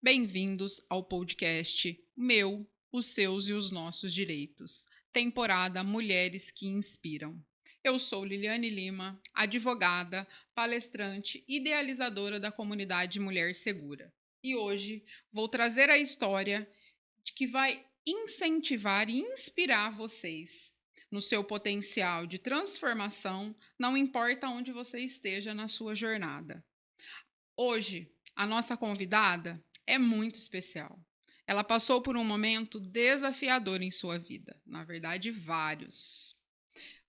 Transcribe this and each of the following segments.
Bem-vindos ao podcast Meu, os Seus e os Nossos Direitos, temporada Mulheres que Inspiram. Eu sou Liliane Lima, advogada, palestrante, idealizadora da comunidade Mulher Segura. E hoje vou trazer a história de que vai incentivar e inspirar vocês no seu potencial de transformação, não importa onde você esteja na sua jornada. Hoje, a nossa convidada é muito especial. Ela passou por um momento desafiador em sua vida, na verdade, vários.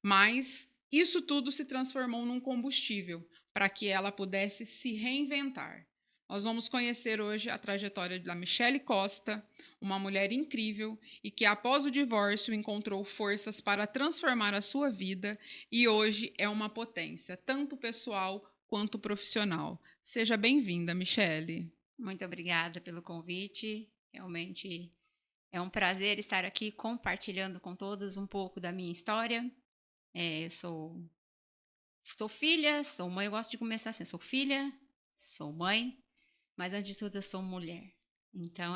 Mas isso tudo se transformou num combustível para que ela pudesse se reinventar. Nós vamos conhecer hoje a trajetória da Michele Costa, uma mulher incrível e que, após o divórcio, encontrou forças para transformar a sua vida e hoje é uma potência, tanto pessoal quanto profissional. Seja bem-vinda, Michele. Muito obrigada pelo convite. Realmente é um prazer estar aqui compartilhando com todos um pouco da minha história. Eu sou filha, sou mãe. Eu gosto de começar assim: sou filha, sou mãe, mas antes de tudo eu sou mulher. Então,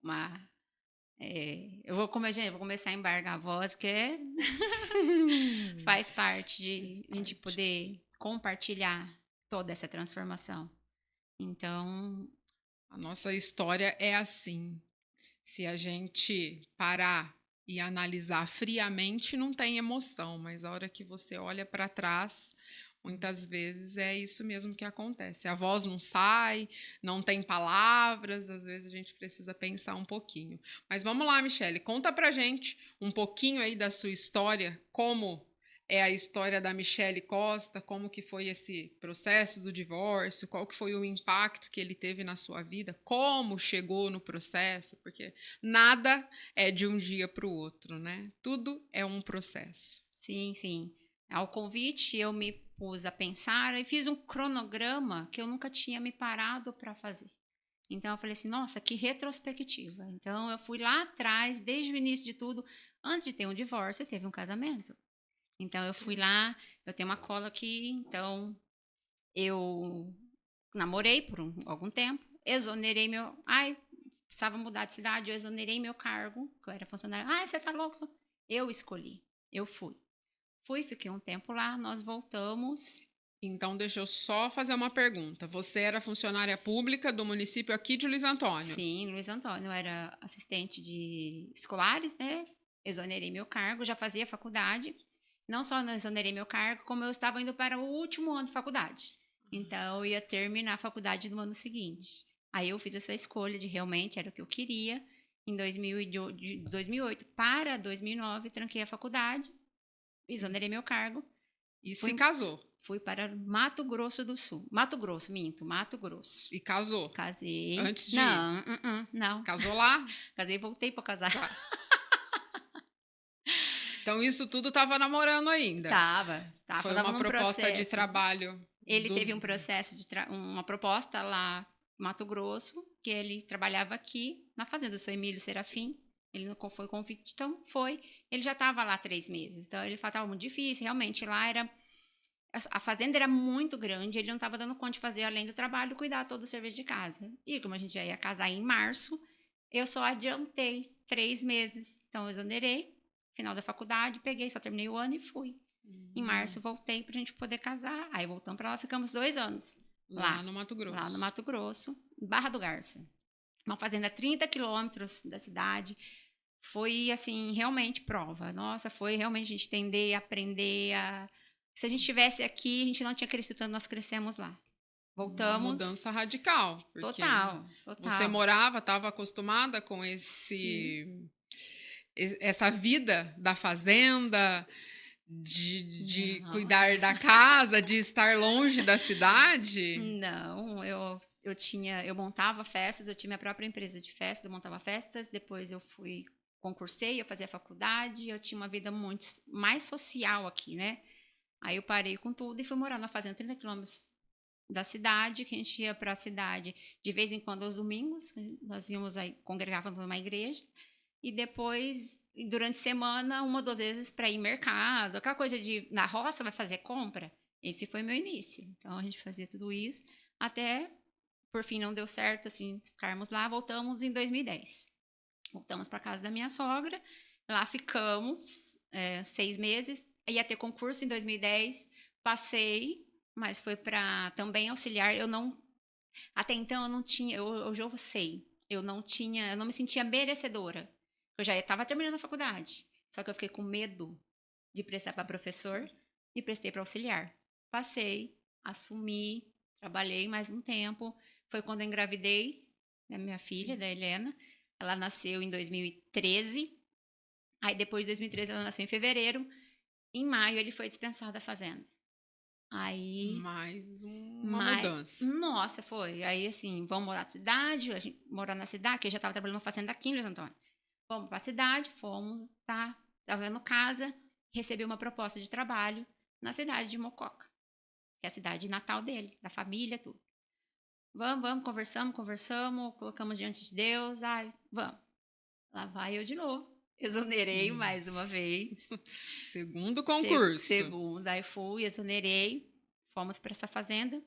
uma. Eu vou começar a embargar a voz, que faz parte Faz de a gente parte. poder compartilhar toda essa transformação. Então, A nossa história é assim. Se a gente parar e analisar friamente, não tem emoção, mas a hora que você olha para trás, muitas vezes é isso mesmo que acontece. A voz não sai, não tem palavras, às vezes a gente precisa pensar um pouquinho. Mas vamos lá, Michele, conta pra gente um pouquinho aí da sua história, como é a história da Michele Costa, como que foi esse processo do divórcio, qual que foi o impacto que ele teve na sua vida, como chegou no processo, porque nada é de um dia para o outro, né? Tudo é um processo. sim, sim. Ao convite, eu me pus a pensar e fiz um cronograma que eu nunca tinha me parado para fazer. Então, eu falei assim: nossa, que retrospectiva. Então, eu fui lá atrás, desde o início de tudo. Antes de ter um divórcio, teve um casamento. Então, eu fui lá, eu tenho uma cola aqui. Então, eu namorei por algum tempo, exonerei meu. Ai, precisava mudar de cidade, eu exonerei meu cargo, que eu era funcionária. Ah, você tá louco? Eu escolhi, eu fui. Fiquei um tempo lá, nós voltamos. Então, deixa eu só fazer uma pergunta. Você era funcionária pública do município aqui de Luiz Antônio? Sim, Luiz Antônio, eu era assistente de escolares, né? Exonerei meu cargo, já fazia faculdade. Não só não exonerei meu cargo, como eu estava indo para o último ano de faculdade. Então, eu ia terminar a faculdade no ano seguinte. Aí eu fiz essa escolha de realmente era o que eu queria. Em 2008 para 2009, tranquei a faculdade, exonerei meu cargo. E se Fui casou? Fui para Mato Grosso do Sul. Mato Grosso, minto, Mato Grosso. E casou? Casei. Antes de ir? Não, não. Casou lá? Casei e voltei para casar. Tá. Então, isso tudo estava namorando ainda. Foi Tava uma num proposta de processo. trabalho Ele do. teve um processo uma proposta lá em Mato Grosso, que ele trabalhava aqui na fazenda do seu Emílio Serafim. Ele não foi convite, então foi. Ele já estava lá 3 meses, então ele falou que estava muito difícil. Realmente lá era a fazenda era muito grande, ele não estava dando conta de fazer além do trabalho, cuidar todo o serviço de casa. E como a gente já ia casar em março, eu só adiantei 3 meses. Então eu exonerei, final da faculdade, peguei, só terminei o ano e fui. Em março voltei pra gente poder casar. Aí voltamos pra lá, ficamos 2 anos Lá lá, no Mato lá no Grosso. Mato Grosso, em Barra do Garça. Uma fazenda a 30 quilômetros da cidade. Foi, assim, realmente prova. Nossa, foi realmente a gente entender, aprender a... Se a gente estivesse aqui, a gente não tinha crescido tanto, nós crescemos lá. Uma Voltamos, mudança radical, porque total, você total. morava, estava acostumada com Sim. essa vida da fazenda, de Não. cuidar da casa, de estar longe da cidade. Não, eu montava festas, eu tinha minha própria empresa de festas, eu montava festas, depois eu concursei, eu fazia faculdade, eu tinha uma vida muito mais social aqui, né? Aí eu parei com tudo e fui morar numa fazenda 30 quilômetros da cidade, que a gente ia para a cidade de vez em quando aos domingos, nós íamos aí, congregávamos numa igreja, e depois, durante a semana, uma ou duas vezes para ir ao mercado, aquela coisa de na roça vai fazer compra. Esse foi meu início. Então a gente fazia tudo isso até por fim não deu certo, assim, ficarmos lá, voltamos em 2010. Voltamos para casa da minha sogra, lá ficamos 6 meses, ia ter concurso em 2010, passei, mas foi para também auxiliar, até então eu não tinha, hoje eu sei, eu não me sentia merecedora, eu já estava terminando a faculdade, só que eu fiquei com medo de prestar para professor e prestei para auxiliar. Passei, assumi, trabalhei mais um tempo, foi quando eu engravidei da minha filha, da Helena, ela nasceu em 2013, aí depois de 2013 ela nasceu em fevereiro, em maio ele foi dispensado da fazenda. Aí... Mais uma mudança. Nossa, foi. Aí, assim, vamos morar na cidade, a gente morar na cidade, que eu já estava trabalhando na fazenda aqui em Luiz Antônio. Fomos para a cidade, fomos, tá? Tava vendo casa, recebi uma proposta de trabalho na cidade de Mococa, que é a cidade natal dele, da família, tudo. Vamos, conversamos, colocamos diante de Deus, vamos. Lá vai eu de novo. Exonerei mais uma vez. Segundo concurso. Segundo, aí fui, exonerei, fomos para essa fazenda.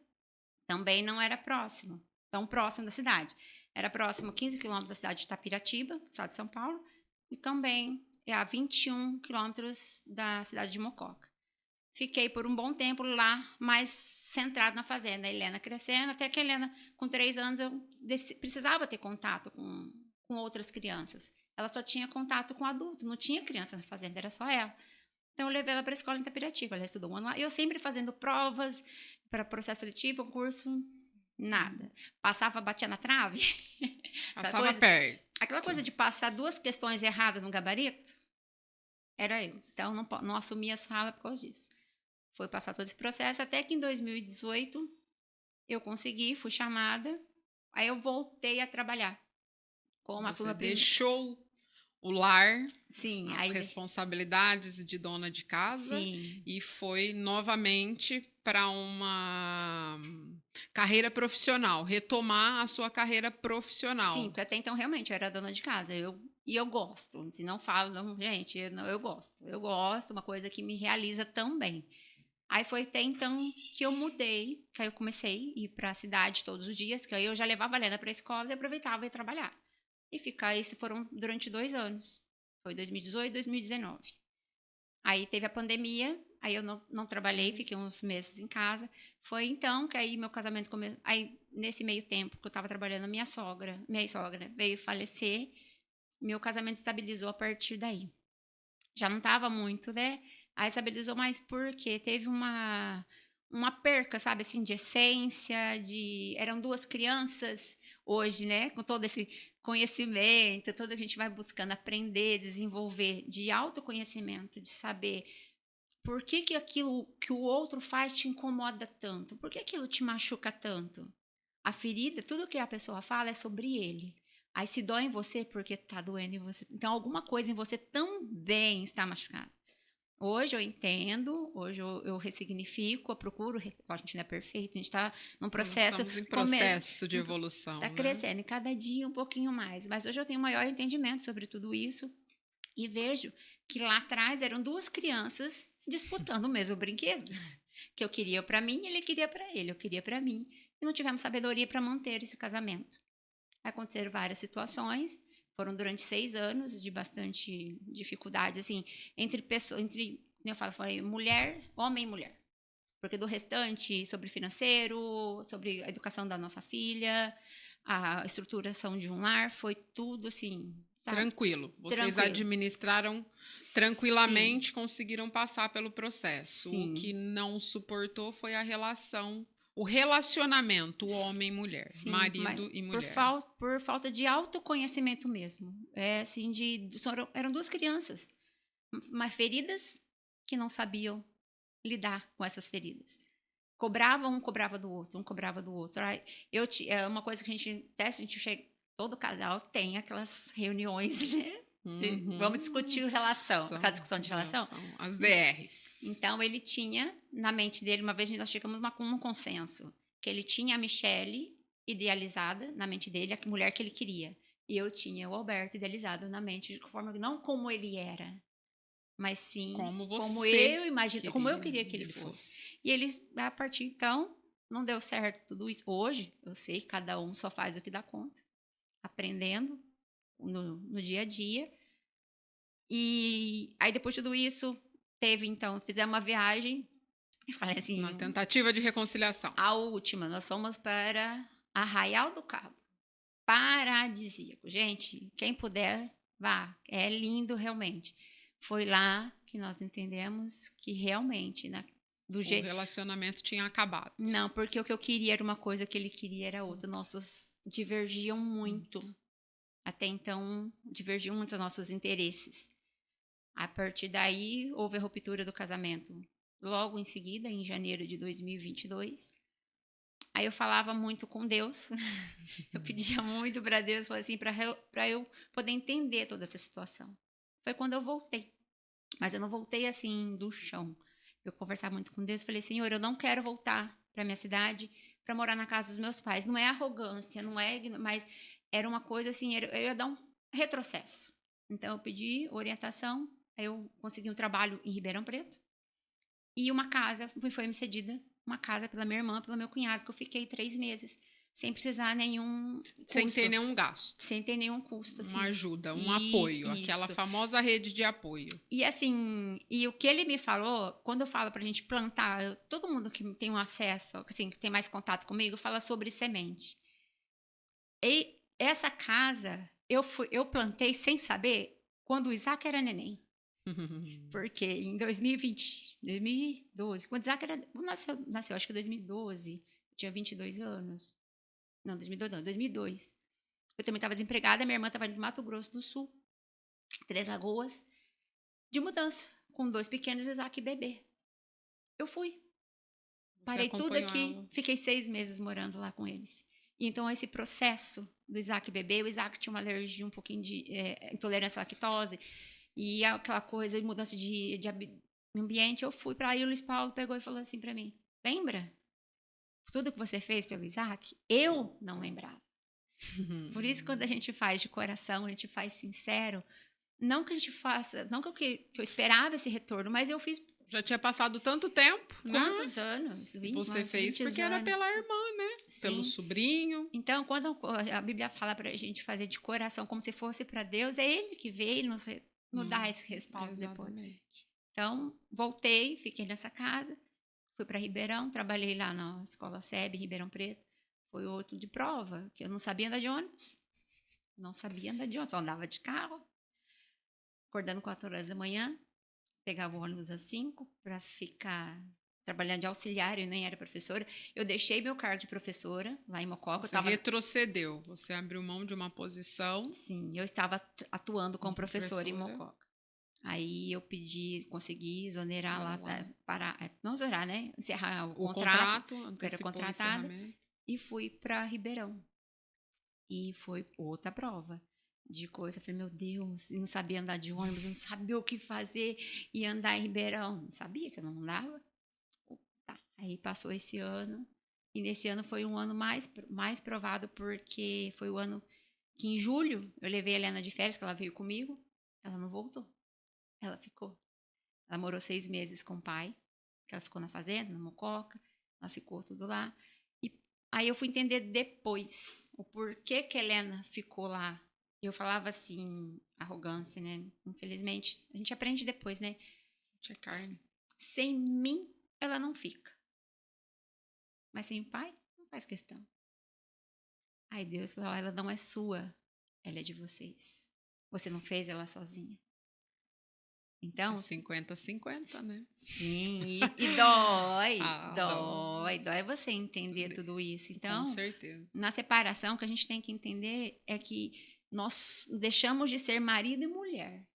Também não era próximo, tão próximo da cidade. Era próximo 15 quilômetros da cidade de Itapiratiba, estado de São Paulo, e também a 21 quilômetros da cidade de Mococa. Fiquei por um bom tempo lá, mais centrado na fazenda. A Helena crescendo, até que a Helena, com 3 anos, eu precisava ter contato com outras crianças. Ela só tinha contato com adulto, não tinha criança na fazenda, era só ela. Então, eu levei ela para a escola em Itapiratiba. Ela estudou um ano lá. E eu sempre fazendo provas para processo seletivo, curso, nada. Passava, batia na trave. Passava perto. Aquela coisa de passar 2 questões erradas no gabarito, era eu. Então, não assumia a sala por causa disso. Foi passar todo esse processo, até que em 2018, eu consegui, fui chamada. Aí, eu voltei a trabalhar. Você deixou o lar, sim, as responsabilidades de dona de casa, sim, e foi novamente para uma carreira profissional, retomar a sua carreira profissional. Sim, porque até então realmente eu era dona de casa, e eu gosto, se não falo, não, gente, eu gosto, uma coisa que me realiza também. Aí foi até então que eu mudei, que aí eu comecei a ir para a cidade todos os dias, que aí eu já levava a Helena para a escola e aproveitava e ia trabalhar. E ficar, isso foram durante 2 anos. Foi 2018 e 2019. Aí teve a pandemia, aí eu não trabalhei, fiquei uns meses em casa. Foi então que aí meu casamento começou. Aí, nesse meio tempo que eu estava trabalhando, minha sogra veio falecer. Meu casamento estabilizou a partir daí. Já não estava muito, né? Aí estabilizou mais porque teve uma perca, sabe, assim, de essência, eram 2 crianças hoje, né, com todo esse conhecimento, toda a gente vai buscando aprender, desenvolver de autoconhecimento, de saber por que aquilo que o outro faz te incomoda tanto, por que aquilo te machuca tanto. A ferida, tudo que a pessoa fala é sobre ele. Aí se dói em você porque tá doendo em você. Então alguma coisa em você também está machucada. Hoje eu entendo, hoje eu ressignifico, eu procuro, a gente não é perfeito, a gente está num processo... Estamos em processo de evolução, Está né? crescendo, e cada dia um pouquinho mais. Mas hoje eu tenho um maior entendimento sobre tudo isso e vejo que lá atrás eram 2 crianças disputando o mesmo brinquedo. Que eu queria para mim, ele queria para ele, eu queria para mim. E não tivemos sabedoria para manter esse casamento. Aconteceram várias situações, foram durante 6 anos de bastante dificuldades, assim, entre pessoas, como eu falo, foi mulher, homem e mulher. Porque do restante, sobre financeiro, sobre a educação da nossa filha, a estruturação de um lar, foi tudo assim, sabe? Tranquilo. Vocês Tranquilo. administraram tranquilamente, sim, conseguiram passar pelo processo. Sim. O que não suportou foi a relação, o relacionamento, o homem e mulher, sim, marido e mulher. Por falta de autoconhecimento mesmo. Assim, eram 2 crianças, mas feridas que não sabiam lidar com essas feridas. Um cobrava do outro. É uma coisa que a gente chega, todo casal tem aquelas reuniões, né? Uhum. Vamos discutir aquela discussão de relação. As DRs. Então, ele tinha, na mente dele, uma vez nós chegamos a um consenso, que ele tinha a Michele idealizada na mente dele, a mulher que ele queria. E eu tinha o Alberto idealizado na mente, de forma não como ele era, mas sim como eu queria que ele fosse. E eles, a partir então, não deu certo tudo isso. Hoje, eu sei que cada um só faz o que dá conta, aprendendo no dia a dia. E aí, depois de tudo isso, então, fizemos uma viagem. Eu falei assim, Na tentativa de reconciliação. a última, nós fomos para Arraial do Cabo. Paradisíaco. Gente, quem puder, vá. É lindo, realmente. Foi lá que nós entendemos que realmente, do O jeito... relacionamento tinha acabado. Não, porque o que eu queria era uma coisa, o que ele queria era outra. Nossos divergiam muito. Até então, divergiam muito os nossos interesses. A partir daí, houve a ruptura do casamento. Logo em seguida, em janeiro de 2022. Aí eu falava muito com Deus. Eu pedia muito para Deus, falei assim, para eu poder entender toda essa situação. Foi quando eu voltei. Mas eu não voltei assim do chão. Eu conversava muito com Deus, falei: Senhor, eu não quero voltar para minha cidade para morar na casa dos meus pais. Não é arrogância, não é, mas era uma coisa assim, eu ia dar um retrocesso. Então eu pedi orientação, aí eu consegui um trabalho em Ribeirão Preto e uma casa foi me cedida, uma casa pela minha irmã, pelo meu cunhado, que eu fiquei 3 meses sem precisar nenhum custo. Sem ter nenhum gasto. Sem ter nenhum custo, assim. Uma ajuda, um apoio, aquela famosa rede de apoio. E assim, e o que ele me falou, quando eu falo pra gente plantar, todo mundo que tem um acesso, assim, que tem mais contato comigo, fala sobre semente. E essa casa, eu plantei sem saber quando o Isaac era neném. Porque em 2012, quando o Isaac nasceu, acho que em 2012, eu tinha 22 anos. Não, 2002 não, 2002. Eu também estava desempregada, minha irmã estava no Mato Grosso do Sul, 3 Lagoas, de mudança, com 2 pequenos, Isaac e bebê. Eu fui. Parei tudo aqui, fiquei 6 meses morando lá com eles. E então, esse processo do Isaac bebê, o Isaac tinha uma alergia, um pouquinho de intolerância à lactose, e aquela coisa de mudança de ambiente, eu fui para aí, o Luiz Paulo pegou e falou assim para mim: lembra? Tudo que você fez pelo Isaac, eu não lembrava. Por isso, quando a gente faz de coração, a gente faz sincero, não que a gente faça, não que eu esperava esse retorno, mas eu fiz. Já tinha passado tanto tempo, Quantos anos? 20, você fez porque era pela irmã, né? Sim. Pelo sobrinho. Então, quando a Bíblia fala pra gente fazer de coração como se fosse para Deus, é Ele que veio nos dá esse respaldo depois. Então, voltei, fiquei nessa casa, fui para Ribeirão, trabalhei lá na Escola SEB, Ribeirão Preto. Foi outro de prova, que eu não sabia andar de ônibus. Não sabia andar de ônibus, só andava de carro. Acordando 4 horas da manhã, pegava o ônibus às 5 para ficar trabalhando de auxiliar, eu nem era professora. Eu deixei meu cargo de professora lá em Mococa. Você retrocedeu, você abriu mão de uma posição. Sim, eu estava atuando como professora em Mococa. Aí eu consegui exonerar não exonerar, né? Encerrar o contrato. Era contratada. E fui para Ribeirão. E foi outra prova de coisa. Eu falei, meu Deus, não sabia andar de ônibus, não sabia o que fazer e andar em Ribeirão. Não sabia que eu não andava. Tá. Aí passou esse ano. E nesse ano foi um ano mais provado, porque foi o ano que em julho eu levei a Helena de férias, que ela veio comigo. Ela não voltou. Ela ficou. Ela morou 6 meses com o pai, que ela ficou na fazenda, na Mococa. Ela ficou tudo lá. Aí eu fui entender depois o porquê que a Helena ficou lá. Eu falava assim, arrogância, né? Infelizmente, a gente aprende depois, né? É carne. Sem mim, ela não fica. Mas sem o pai, não faz questão. Aí Deus falou, ela não é sua, ela é de vocês. Você não fez ela sozinha. Então, 50-50, né? Sim, e dói, dói você entender tudo isso. Então, com certeza. Na separação, o que a gente tem que entender é que nós deixamos de ser marido e mulher,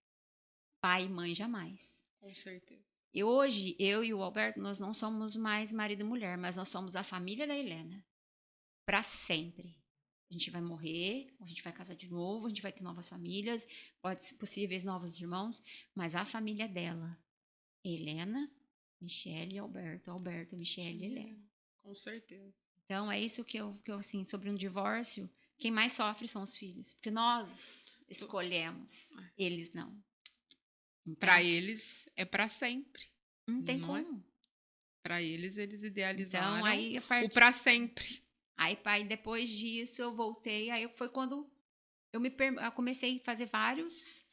pai e mãe jamais. Com certeza. E hoje, eu e o Alberto, nós não somos mais marido e mulher, mas nós somos a família da Helena, para sempre. A gente vai morrer, a gente vai casar de novo, a gente vai ter novas famílias, possíveis novos irmãos, mas a família dela, Helena, Michele e Alberto, Michele e Helena. Com certeza. Então, é isso que eu assim, sobre um divórcio, quem mais sofre são os filhos, porque nós escolhemos, eles não. Então, para eles é para sempre. Não tem como. Para eles Então, idealizaram aí, o para sempre. aí depois disso, eu voltei. Aí foi quando eu comecei a fazer vários.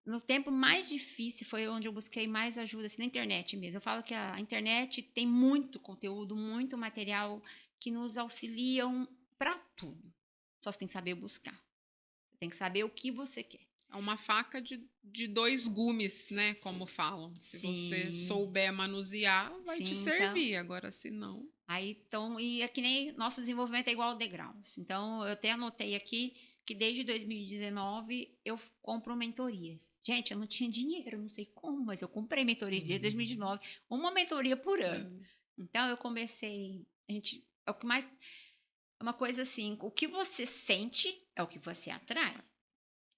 No tempo mais difícil foi onde eu busquei mais ajuda, assim, na internet mesmo. Eu falo que a internet tem muito conteúdo, muito material que nos auxiliam para tudo. Só você tem que saber buscar. Você tem que saber o que você quer. É uma faca de dois gumes, né? Como falam. Se você Sim, souber manusear, vai te sim, então. servir. Agora, se não. Aí, então, e é que nem nosso desenvolvimento é igual degraus. Então, eu até anotei aqui que desde 2019 eu compro mentorias. Gente, eu não tinha dinheiro, não sei como, mas eu comprei mentorias desde 2019, uma mentoria por ano. Então, eu comecei. É o que mais. É uma coisa assim: o que você sente é o que você atrai.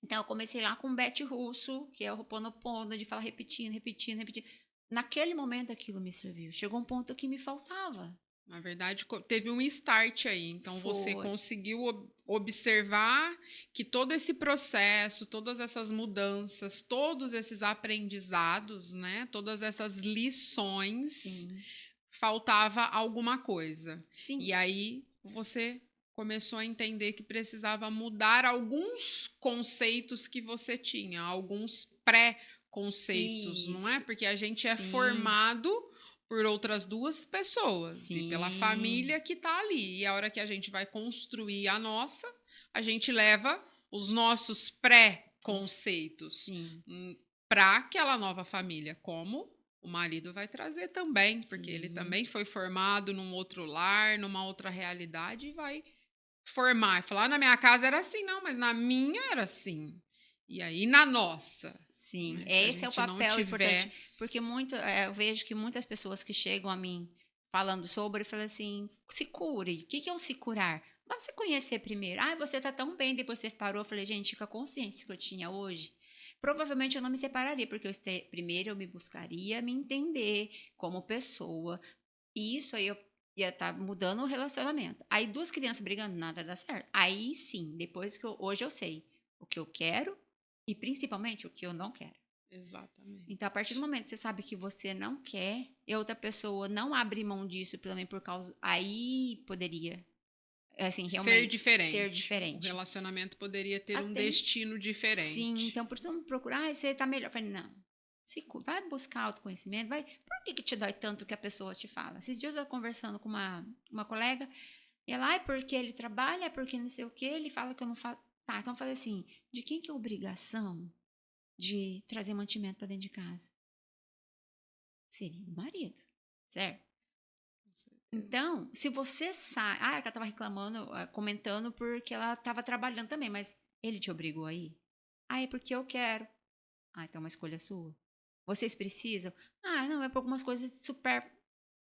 Então, eu comecei lá com o Beth Russo, que é o Ho'oponopono, de falar repetindo, repetindo, repetindo. Naquele momento, aquilo me serviu. Chegou um ponto que me faltava. Na verdade, teve um start aí. Então, você Foi. conseguiu observar que todo esse processo, todas essas mudanças, todos esses aprendizados, né? Todas essas lições, Sim. faltava alguma coisa. Sim. E aí, você começou a entender que precisava mudar alguns conceitos que você tinha, alguns pré-conceitos, não é? Isso. Porque a gente é Sim. formado por outras duas pessoas e pela Sim. família que está ali. E a hora que a gente vai construir a nossa, a gente leva os nossos pré-conceitos Sim. para aquela nova família, como o marido vai trazer também, porque ele Sim. também foi formado num outro lar, numa outra realidade, e vai formar. E falar, na minha casa era assim, não, mas na minha era assim. E aí, na nossa. Sim, Né? Se a esse é o gente não papel importante, tiver... porque eu vejo que muitas pessoas que chegam a mim falando sobre, falam assim, se cure. O que é o se curar? Mas se conhecer primeiro. Ah, você tá tão bem, depois você parou. Eu falei, gente, com a consciência que eu tinha hoje, provavelmente eu não me separaria, porque primeiro eu me buscaria me entender como pessoa. E isso aí eu ia estar mudando o relacionamento. Aí duas crianças brigando, nada dá certo. Aí sim, depois que hoje eu sei o que eu quero e principalmente o que eu não quero. Exatamente. Então, a partir do momento que você sabe que você não quer e a outra pessoa não abre mão disso também por causa. Aí poderia, assim, realmente ser O diferente. relacionamento poderia ter um Até, destino diferente. sim, então, por não procurar, você tá melhor. Eu falei, não. Vai buscar autoconhecimento, vai. Por que te dói tanto o que a pessoa te fala? Esses dias eu estava conversando com uma colega, e ela, é porque ele trabalha, é porque não sei o quê, ele fala que eu não faço. Tá, então eu falei assim: de quem que é a obrigação de trazer mantimento para dentro de casa? Seria do marido, certo? Então, se você sai. Ah, ela estava reclamando, comentando porque ela estava trabalhando também, mas ele te obrigou a ir? Ah, é porque eu quero. Ah, então é uma escolha sua. Vocês precisam? Ah, não, é por algumas coisas super.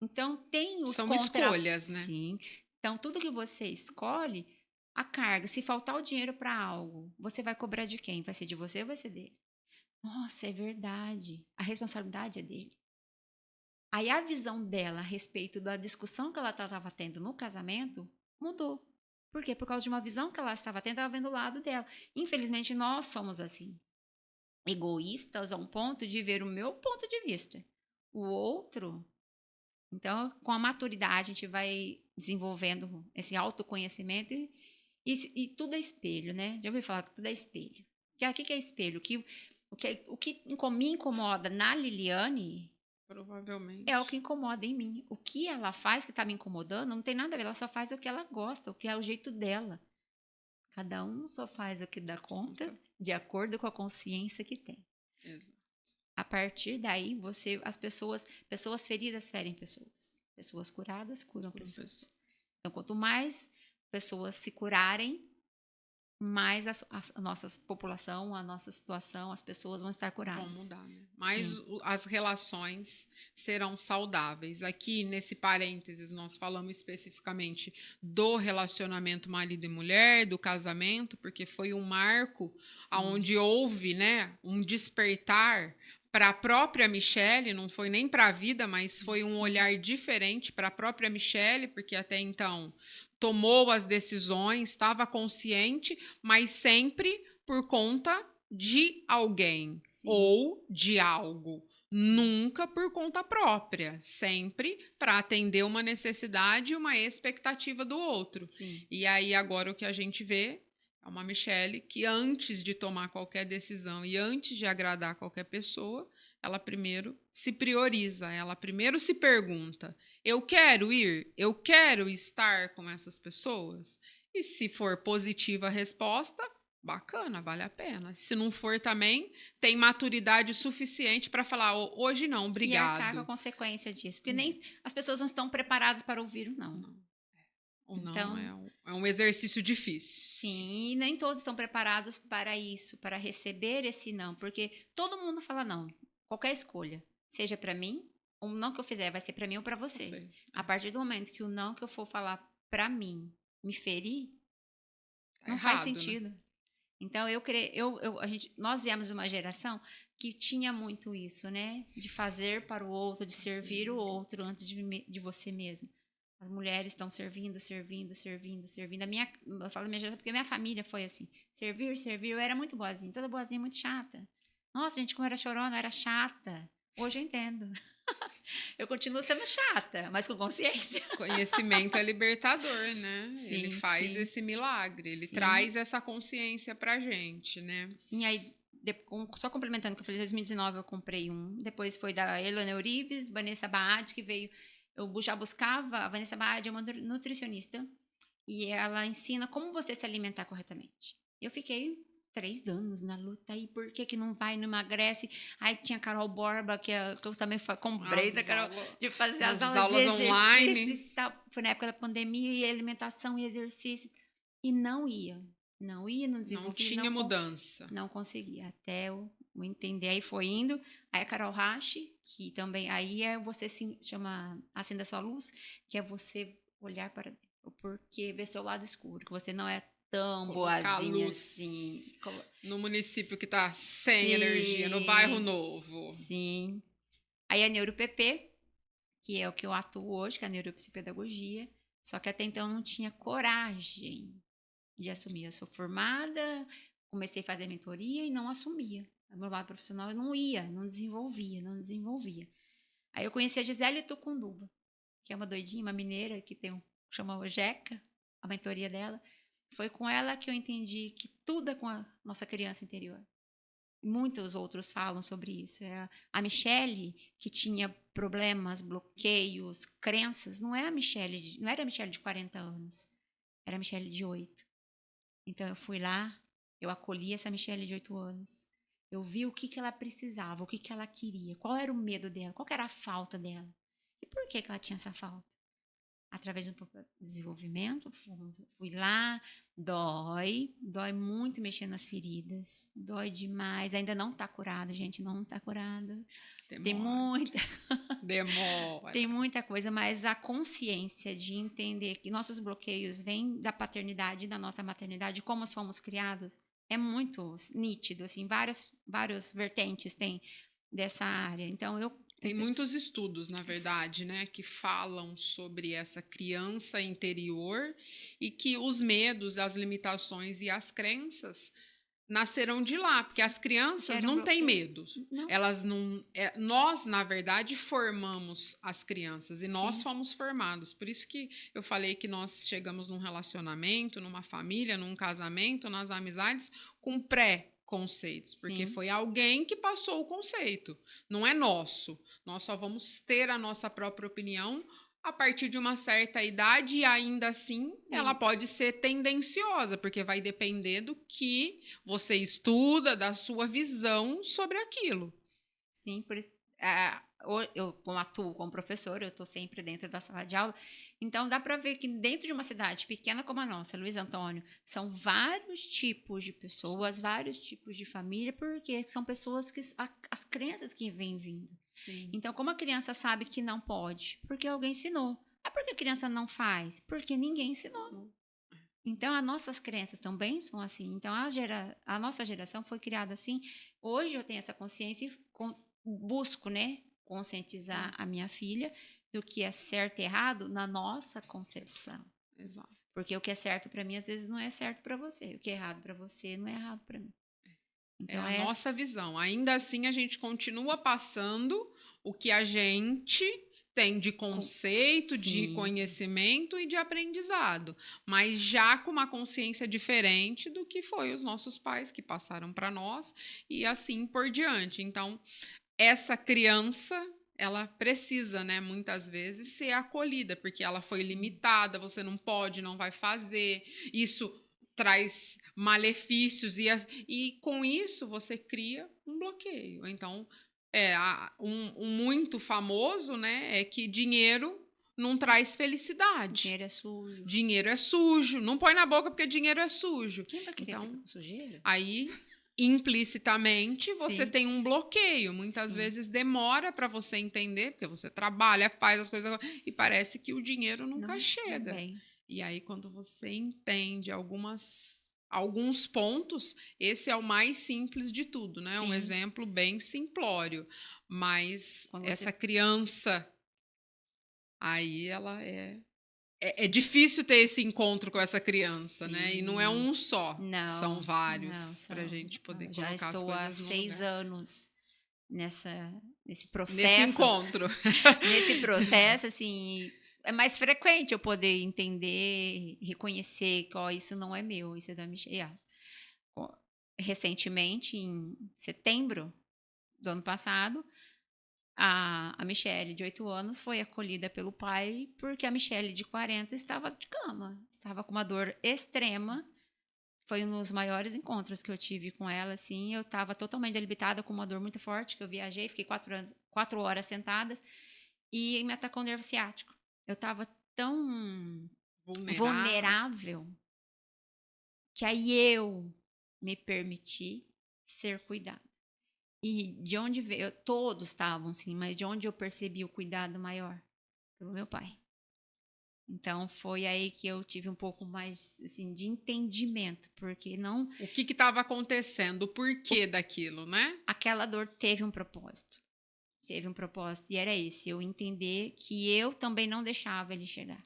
Então, tem os São escolhas, né? Sim. Então, tudo que você escolhe, a carga, se faltar o dinheiro para algo, você vai cobrar de quem? Vai ser de você ou vai ser dele? Nossa, é verdade. A responsabilidade é dele. Aí a visão dela a respeito da discussão que ela estava tendo no casamento mudou. Por quê? Por causa de uma visão que ela estava tendo, ela vendo o lado dela. Infelizmente, nós somos assim. Egoístas a um ponto de ver o meu ponto de vista. O outro. Então, com a maturidade, a gente vai desenvolvendo esse autoconhecimento e tudo é espelho, né? Já ouviu falar que tudo é espelho. O que é espelho? O que me incomoda na Liliane Provavelmente. é o que incomoda em mim. O que ela faz que está me incomodando não tem nada a ver. Ela só faz o que ela gosta, o que é o jeito dela. Cada um só faz o que dá conta de acordo com a consciência que tem. Exato. A partir daí, as pessoas feridas ferem pessoas. Pessoas curadas curam pessoas. Então, quanto mais pessoas se curarem, mais a nossa população, a nossa situação, as pessoas vão estar curadas. Vão mudar, né? Mas as relações serão saudáveis. Aqui, nesse parênteses, nós falamos especificamente do relacionamento marido e mulher, do casamento, porque foi um marco onde houve, né, um despertar para a própria Michele, não foi nem para a vida, mas foi um olhar diferente para a própria Michele, porque até então tomou as decisões, estava consciente, mas sempre por conta de alguém ou de algo. Nunca por conta própria, sempre para atender uma necessidade e uma expectativa do outro. Sim. E aí agora o que a gente vê é uma Michelle que antes de tomar qualquer decisão e antes de agradar qualquer pessoa, ela primeiro se prioriza, ela primeiro se pergunta: eu quero ir? Eu quero estar com essas pessoas? E se for positiva a resposta, bacana, vale a pena. Se não for também, tem maturidade suficiente para falar: hoje não, E arcar com a obrigado. consequência disso. Porque nem as pessoas não estão preparadas para ouvir o não. Não. Ou não, Então, é um exercício difícil. sim, e nem todos estão preparados para isso, para receber esse não. Porque todo mundo fala não. Qualquer escolha. Seja para mim, o não que eu fizer vai ser para mim ou para você. Sei. A partir do momento que o não que eu for falar para mim me ferir, Tá não faz errado, né? sentido. Então, nós viemos de uma geração que tinha muito isso, né? De fazer para o outro, de servir o outro antes de você mesmo. As mulheres estão servindo, servindo, servindo, servindo. Eu falo da minha geração porque a minha família foi assim. Servir, servir. Eu era muito boazinha. Toda boazinha, muito chata. Nossa, gente, como era chorona, era chata. Hoje eu entendo. Eu continuo sendo chata, mas com consciência. Conhecimento é libertador, né? Sim, Ele faz sim. esse milagre, ele Sim. traz essa consciência pra gente, né? Sim, aí, só complementando o que eu falei, em 2019 eu comprei um. Depois foi da Elana Eurives, Vanessa Baad, que veio. Eu já buscava. A Vanessa Baad é uma nutricionista e ela ensina como você se alimentar corretamente. Eu fiquei 3 anos na luta. Aí por que não vai, não emagrece? Aí tinha a Carol Borba, que eu também comprei da Carol, de fazer as aulas de exercício online. e tal. Foi na época da pandemia, e alimentação e exercício. E não ia. Não ia, não desenvolvia. Não tinha mudança. Não conseguia. Até eu entender. Aí foi indo. Aí a Carol Rache, que também. Aí você se chama Acenda Sua Luz, que é você olhar para dentro. Porque ver seu lado escuro, que você não é tão Colocar boazinha luz assim. no município que tá sem Sim, energia, no bairro novo. Sim. Aí a NeuroPP, que é o que eu atuo hoje, que é a neuropsicopedagogia. Só que até então eu não tinha coragem de assumir. Eu sou formada, comecei a fazer mentoria e não assumia. O meu lado profissional eu não ia, não desenvolvia. Aí eu conheci a Gisele Tucunduva, que é uma doidinha, uma mineira, que chama Jeca, a mentoria dela. Foi com ela que eu entendi que tudo é com a nossa criança interior. Muitos outros falam sobre isso. A Michelle, que tinha problemas, bloqueios, crenças, não era a Michelle de 40 anos, era a Michelle de 8. Então eu fui lá, eu acolhi essa Michelle de 8 anos. Eu vi o que ela precisava, o que ela queria, qual era o medo dela, qual era a falta dela. E por que ela tinha essa falta? Através do desenvolvimento, fui lá, dói muito mexer nas feridas, dói demais, ainda não tá curada, gente, não tá curada. Demora. Tem muita coisa, mas a consciência de entender que nossos bloqueios vêm da paternidade e da nossa maternidade, como somos criados, é muito nítido, assim, várias vertentes tem dessa área. Então, Tem muitos estudos, na verdade, né, que falam sobre essa criança interior e que os medos, as limitações e as crenças nascerão de lá, porque as crianças não têm medo. Não. Elas não. Nós, na verdade, formamos as crianças e nós fomos formados. Por isso que eu falei que nós chegamos num relacionamento, numa família, num casamento, nas amizades, com pré-conceitos, porque foi alguém que passou o conceito, não é nosso. Nós só vamos ter a nossa própria opinião a partir de uma certa idade, e ainda assim ela pode ser tendenciosa, porque vai depender do que você estuda, da sua visão sobre aquilo. Sim, por isso. Eu, como atuo como professora, eu estou sempre dentro da sala de aula. Então, dá para ver que dentro de uma cidade pequena como a nossa, Luiz Antônio, são vários tipos de pessoas, vários tipos de família, porque são pessoas que. As crenças que vêm vindo. Sim. Então, como a criança sabe que não pode? Porque alguém ensinou. Por que a criança não faz? Porque ninguém ensinou. Então, as nossas crenças também são assim. Então, a nossa geração foi criada assim. Hoje eu tenho essa consciência e busco, né, conscientizar a minha filha do que é certo e errado na nossa concepção. Exato. Porque o que é certo para mim, às vezes, não é certo para você. O que é errado para você, não é errado para mim. É Então, a nossa visão. Ainda assim, a gente continua passando o que a gente tem de conceito, de sim, conhecimento e de aprendizado, mas já com uma consciência diferente do que foi os nossos pais que passaram para nós e assim por diante. Então, essa criança, ela precisa, né, muitas vezes ser acolhida, porque ela foi sim. limitada, você não pode, não vai fazer. Isso traz malefícios e com isso você cria um bloqueio. Então, um muito famoso, né, é que dinheiro não traz felicidade. Dinheiro é sujo. Dinheiro é sujo. Não põe na boca porque dinheiro é sujo. Quem vai querer ficar Então, com sujeira? aí implicitamente você Sim, tem um bloqueio. Muitas sim. vezes demora para você entender, porque você trabalha, faz as coisas e parece que o dinheiro nunca Não chega. vem. E aí, quando você entende alguns pontos, esse é o mais simples de tudo, né? Um Sim. exemplo bem simplório. Mas Quando essa você criança, aí ela é difícil ter esse encontro com essa criança, né? E não é Sim. um só, são Não, vários, para a gente poder já colocar as estou há coisas no 6 lugar. anos nesse Nesse processo. encontro. Nesse processo, assim, é mais frequente eu poder entender, reconhecer que, ó, isso não é meu, isso é da Michelle. Recentemente, em setembro do ano passado, a Michelle, de 8 anos, foi acolhida pelo pai porque a Michelle, de 40, estava de cama, estava com uma dor extrema. Foi um dos maiores encontros que eu tive com ela, assim. Eu estava totalmente debilitada, com uma dor muito forte, que eu viajei, fiquei 4 horas sentadas, e me atacou o nervo ciático. Eu estava tão Vulnerável. vulnerável que aí eu me permiti ser cuidada. E de onde veio? Todos estavam, sim, mas de onde eu percebi o cuidado maior? Pelo meu pai. Então foi aí que eu tive um pouco mais assim de entendimento, porque não O que estava acontecendo, o porquê daquilo, né? aquela dor teve um propósito. Teve um propósito e era esse, eu entender que eu também não deixava ele chegar.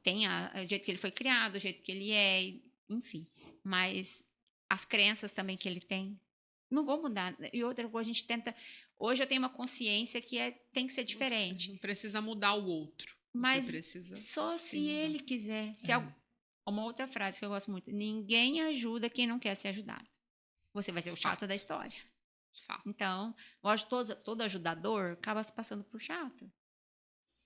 Tem o jeito que ele foi criado, o jeito que ele é, enfim. Mas as crenças também que ele tem, não vou mudar. E outra coisa, a gente tenta. Hoje eu tenho uma consciência que tem que ser diferente. Você não precisa mudar o outro. Mas Você precisa só se se mudar. ele quiser. Uma outra frase que eu gosto muito: ninguém ajuda quem não quer ser ajudado. Você vai ser o chato da história. Fato. Então, eu acho que todo ajudador acaba se passando por chato.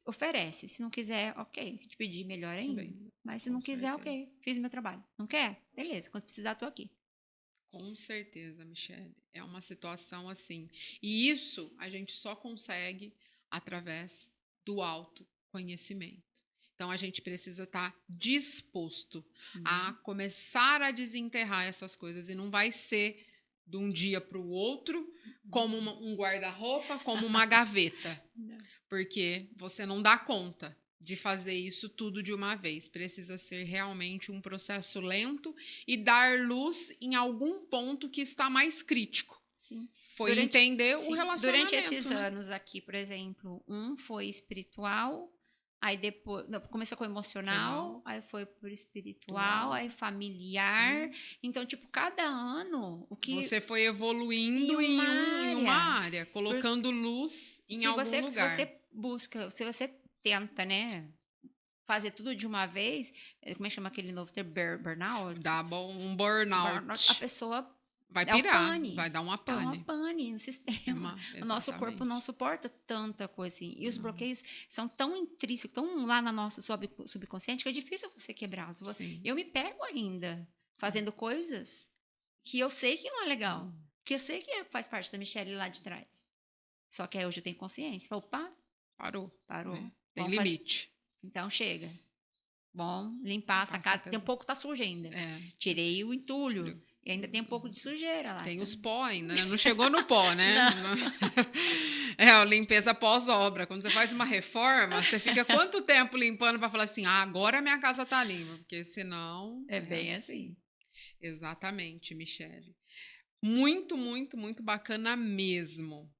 Oferece. Se não quiser, ok. Se te pedir, melhor ainda. Bem, Mas se com não quiser, certeza. ok. Fiz meu trabalho. Não quer? Beleza. Quando precisar, tô aqui. Com certeza, Michelle. É uma situação assim. E isso a gente só consegue através do autoconhecimento. Então a gente precisa estar disposto Sim. a começar a desenterrar essas coisas. E não vai ser de um dia para o outro, como um guarda-roupa, como uma gaveta. Porque você não dá conta de fazer isso tudo de uma vez. Precisa ser realmente um processo lento e dar luz em algum ponto que está mais crítico. Sim. Foi entender o relacionamento. Durante esses né? anos aqui, por exemplo, foi espiritual, aí depois começou com emocional, aí foi por espiritual, aí familiar. Então, tipo, cada ano o que Você foi evoluindo em em uma área, colocando luz em algum lugar. Se você busca, se você tenta, né, fazer tudo de uma vez, como é que chama aquele novo termo? Burnout? Dá um burnout. A pessoa vai dá um pirar, pane. vai dar uma Dá uma pane. pane no sistema. O nosso corpo não suporta tanta coisa assim. E os bloqueios são tão intrínsecos, tão lá na nossa subconsciente, que é difícil você quebrá-los. Sim. Eu me pego ainda fazendo coisas que eu sei que não é legal. Que eu sei que faz parte da Michelle lá de trás. Só que aí hoje eu tenho consciência. Opa, Parou. parou. Tem limite. Então chega. Vamos limpar essa casa. Tem um pouco tá suja ainda. Tirei o entulho. E ainda tem um pouco de sujeira lá. Tem os pó ainda, né? Não chegou no pó, né? É a limpeza pós-obra. Quando você faz uma reforma, você fica quanto tempo limpando para falar assim, agora minha casa tá limpa? Porque senão... É bem assim. Exatamente, Michelle. Muito, muito, muito bacana mesmo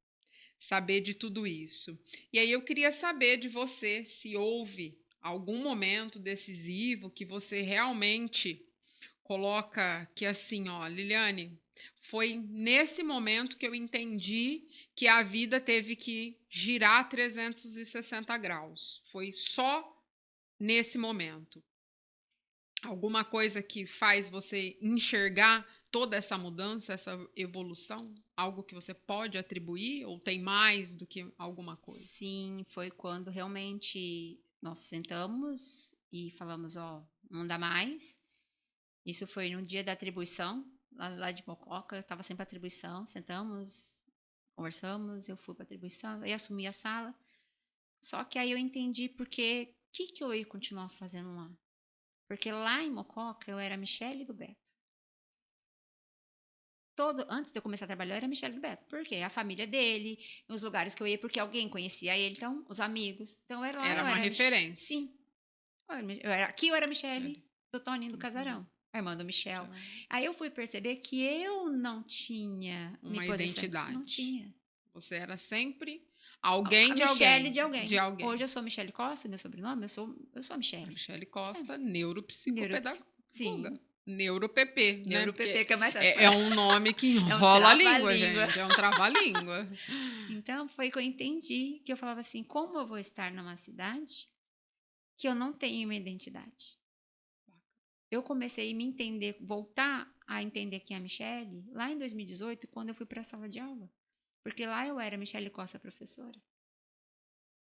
saber de tudo isso. E aí eu queria saber de você se houve algum momento decisivo que você realmente coloca que assim, ó, Liliane, Foi nesse momento que eu entendi que a vida teve que girar 360 graus. Foi só nesse momento. Alguma coisa que faz você enxergar toda essa mudança, essa evolução? Algo que você pode atribuir ou tem mais do que alguma coisa? Sim, foi quando realmente nós sentamos e falamos, ó, não dá mais. Isso foi no dia da atribuição, lá de Mococa, estava sempre a atribuição, sentamos, conversamos, eu fui para a atribuição, aí assumi a sala. Só que aí eu entendi porque que eu ia continuar fazendo lá. Porque lá em Mococa eu era a Michele do Beto. Antes de eu começar a trabalhar, eu era a Michele do Beto. Por quê? A família dele, os lugares que eu ia, porque alguém conhecia ele, então, os amigos. Então, era lá, Era uma referência. Sim. Aqui eu era a Michele do Toninho do Casarão, a irmã do Michel. Aí eu fui perceber que eu não tinha uma identidade. Não tinha. Você era sempre alguém de Michele alguém. de alguém. Hoje eu sou Michele Costa, meu sobrenome, eu sou a Michele. Michele Costa, neuropsicopedagoga. Sim. NeuroPP, né? NeuroPP, que é mais fácil. É um nome que enrola a língua, gente. É um trava-língua. Então, foi que eu entendi, que eu falava assim, como eu vou estar numa cidade que eu não tenho uma identidade? Eu comecei a me entender, voltar a entender quem é a Michele, lá em 2018, quando eu fui para a sala de aula. Porque lá eu era Michele Costa, professora.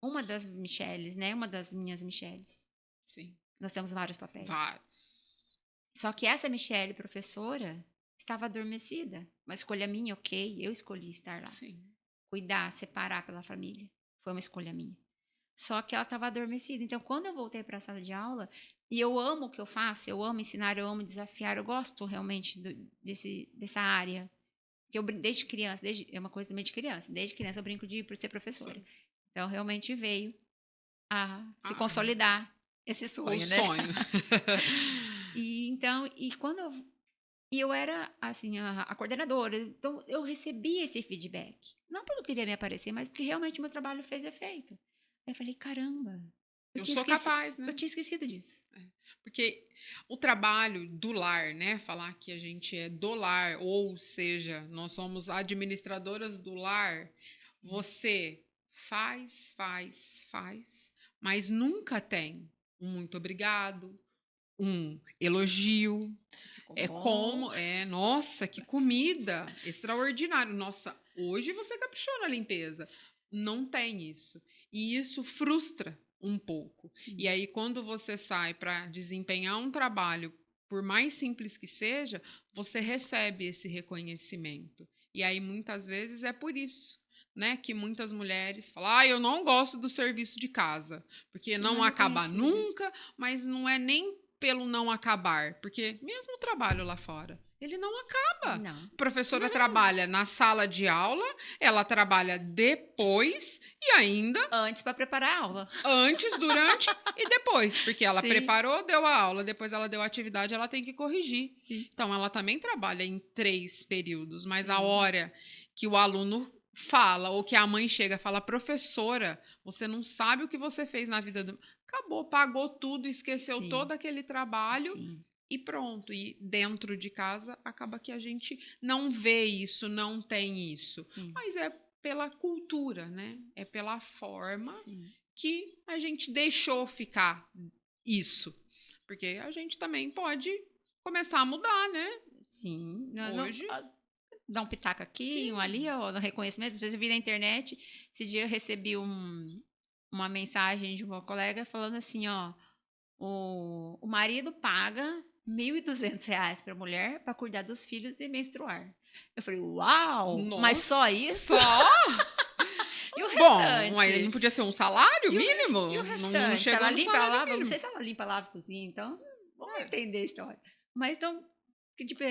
Uma das Micheles, né? Uma das minhas Micheles. Sim. Nós temos vários papéis. Vários. Só que essa Michele, professora, estava adormecida. Uma escolha minha, ok. Eu escolhi estar lá. Sim. Cuidar, separar pela família. Foi uma escolha minha. Só que ela estava adormecida. Então, quando eu voltei para a sala de aula, e eu amo o que eu faço, eu amo ensinar, eu amo desafiar, eu gosto realmente dessa área. Que eu, desde criança, é uma coisa também de criança. Desde criança eu brinco de ser professora. Sim. Então, realmente veio a se consolidar esse sonho, o né? sonho. E eu era, assim, a coordenadora. Então, eu recebi esse feedback. Não porque eu queria me aparecer, mas porque realmente o meu trabalho fez efeito. Aí eu falei, caramba. Eu sou capaz, né? Eu tinha esquecido disso. Porque o trabalho do lar, né? Falar que a gente é do lar, ou seja, nós somos administradoras do lar. Você faz, mas nunca tem um muito obrigado, um elogio. Nossa, que comida extraordinário. Nossa, hoje você caprichou na limpeza. Não tem isso. E isso frustra um pouco. Sim. E aí, quando você sai para desempenhar um trabalho, por mais simples que seja, você recebe esse reconhecimento. E aí, muitas vezes, é por isso, né, que muitas mulheres falam, eu não gosto do serviço de casa, porque não acaba nunca, mas não é nem pelo não acabar, porque mesmo o trabalho lá fora, ele não acaba. Não. A professora trabalha na sala de aula, ela trabalha depois e ainda... Antes para preparar a aula. Antes, durante e depois, porque ela preparou, deu a aula, depois ela deu a atividade, ela tem que corrigir. Sim. Então, ela também trabalha em 3 períodos, mas a hora que o aluno fala, ou que a mãe chega e fala, professora, você não sabe o que você fez na vida do... Acabou, pagou tudo, esqueceu todo aquele trabalho e pronto. E dentro de casa, acaba que a gente não vê isso, não tem isso. Mas é pela cultura, né? É pela forma que a gente deixou ficar isso. Porque a gente também pode começar a mudar, né? Sim. Hoje... Dá um pitaco aqui, um ali, ó, no reconhecimento. Às vezes eu vi na internet, esse dia eu recebi uma mensagem de uma colega falando assim, ó, o marido paga R$1.200 para a mulher para cuidar dos filhos e menstruar. Eu falei, uau! Nossa, mas só isso? Só? E o restante? Bom, mas não podia ser um salário mínimo? E o restante? Não chegou ela no limpa, salário ela lava, mínimo. não sei se ela limpa, lava, cozinha, então vamos entender a história. Mas então, que tipo,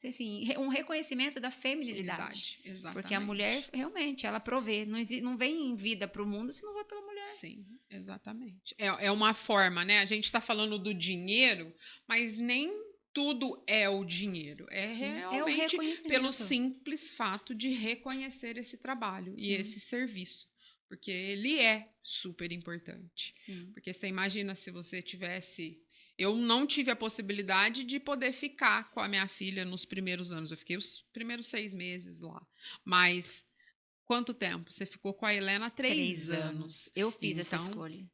assim, um reconhecimento da feminilidade. Exatamente. Porque a mulher, realmente, ela provê. Não vem em vida para o mundo se não vai pela mulher. Sim, exatamente. É uma forma, né? A gente está falando do dinheiro, mas nem tudo é o dinheiro. É realmente pelo simples fato de reconhecer esse trabalho e esse serviço. Porque ele é super importante. Sim. Porque você imagina se você tivesse Eu não tive a possibilidade de poder ficar com a minha filha nos primeiros anos. Eu fiquei os primeiros 6 meses lá. Mas quanto tempo? Você ficou com a Helena 3 3 anos. anos. Eu fiz essa Então, escolha.